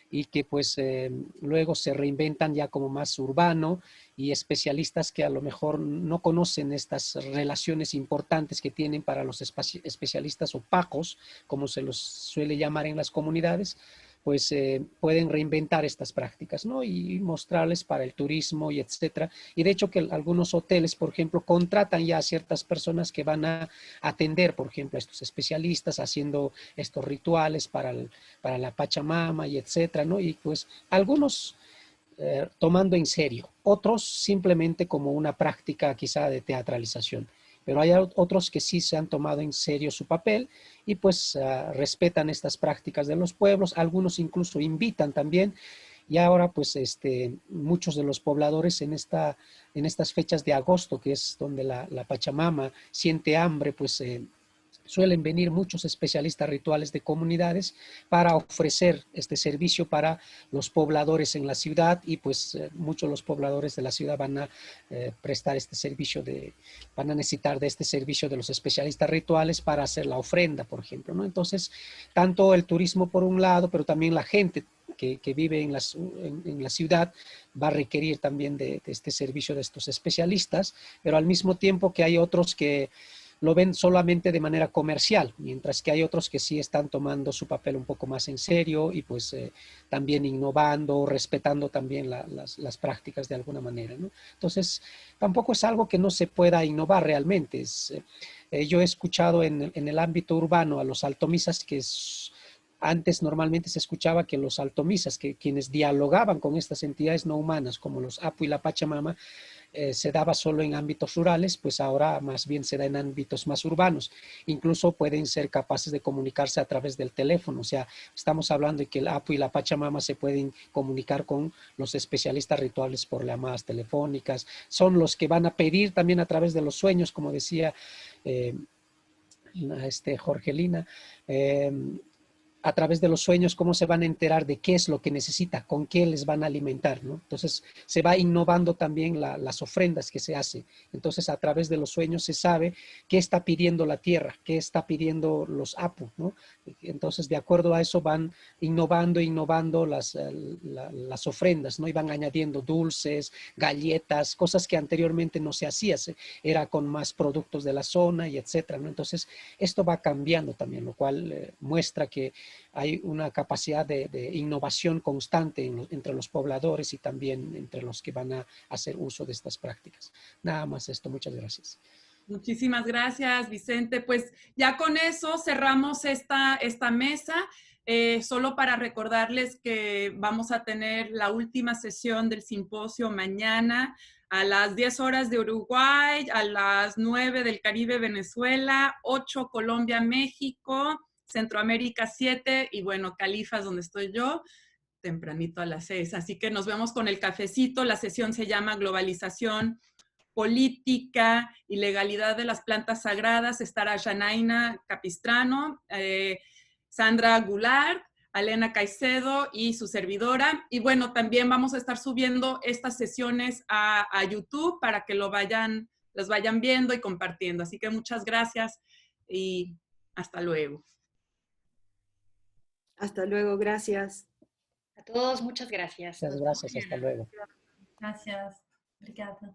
y que pues luego se reinventan ya como más urbano y especialistas que a lo mejor no conocen estas relaciones importantes que tienen para los especialistas opacos, como se los suele llamar en las comunidades, pues pueden reinventar estas prácticas, ¿no? Y mostrarles para el turismo y etcétera. Y de hecho que algunos hoteles, por ejemplo, contratan ya a ciertas personas que van a atender, por ejemplo, a estos especialistas haciendo estos rituales para la Pachamama y etcétera, ¿no? Y pues algunos tomando en serio, otros simplemente como una práctica quizá de teatralización. Pero hay otros que sí se han tomado en serio su papel y pues respetan estas prácticas de los pueblos, algunos incluso invitan también y ahora pues muchos de los pobladores en estas fechas de agosto, que es donde la Pachamama siente hambre, pues suelen venir muchos especialistas rituales de comunidades para ofrecer este servicio para los pobladores en la ciudad y pues muchos de los pobladores de la ciudad van a prestar este servicio, van a necesitar de este servicio de los especialistas rituales para hacer la ofrenda, por ejemplo, ¿no? Entonces, tanto el turismo por un lado, pero también la gente que vive en la ciudad va a requerir también de este servicio de estos especialistas, pero al mismo tiempo que hay otros que lo ven solamente de manera comercial, mientras que hay otros que sí están tomando su papel un poco más en serio y pues también innovando, respetando también las prácticas de alguna manera, ¿no? Entonces, tampoco es algo que no se pueda innovar realmente. Yo he escuchado en el ámbito urbano a los altomisas que antes normalmente se escuchaba que los altomisas, que quienes dialogaban con estas entidades no humanas como los Apu y la Pachamama, se daba solo en ámbitos rurales, pues ahora más bien se da en ámbitos más urbanos. Incluso pueden ser capaces de comunicarse a través del teléfono. O sea, estamos hablando de que el Apu y la Pachamama se pueden comunicar con los especialistas rituales por llamadas telefónicas. Son los que van a pedir también a través de los sueños, como decía Jorgelina, a través de los sueños, cómo se van a enterar de qué es lo que necesita, con qué les van a alimentar, ¿no? Entonces, se va innovando también las ofrendas que se hacen. Entonces, a través de los sueños se sabe qué está pidiendo la tierra, qué está pidiendo los Apu, ¿no? Entonces, de acuerdo a eso, van innovando las ofrendas, ¿no? Y van añadiendo dulces, galletas, cosas que anteriormente no se hacía, era con más productos de la zona y etcétera, ¿no? Entonces, esto va cambiando también, lo cual muestra que hay una capacidad de innovación constante entre los pobladores y también entre los que van a hacer uso de estas prácticas. Nada más esto, muchas gracias. Muchísimas gracias, Vicente. Pues ya con eso cerramos esta mesa. Solo para recordarles que vamos a tener la última sesión del simposio mañana a las 10 horas de Uruguay, a las 9 del Caribe, Venezuela, 8 Colombia, México, Centroamérica 7 y bueno, Califas, donde estoy yo, tempranito a las 6. Así que nos vemos con el cafecito. La sesión se llama Globalización, Política y Legalidad de las Plantas Sagradas. Estará Janaína Capistrano, Sandra Goulart, Elena Caicedo y su servidora. Y bueno, también vamos a estar subiendo estas sesiones a YouTube para que las vayan viendo y compartiendo. Así que muchas gracias y hasta luego. Hasta luego, gracias. A todos, muchas gracias. Muchas gracias, hasta luego. Gracias. Obrigada.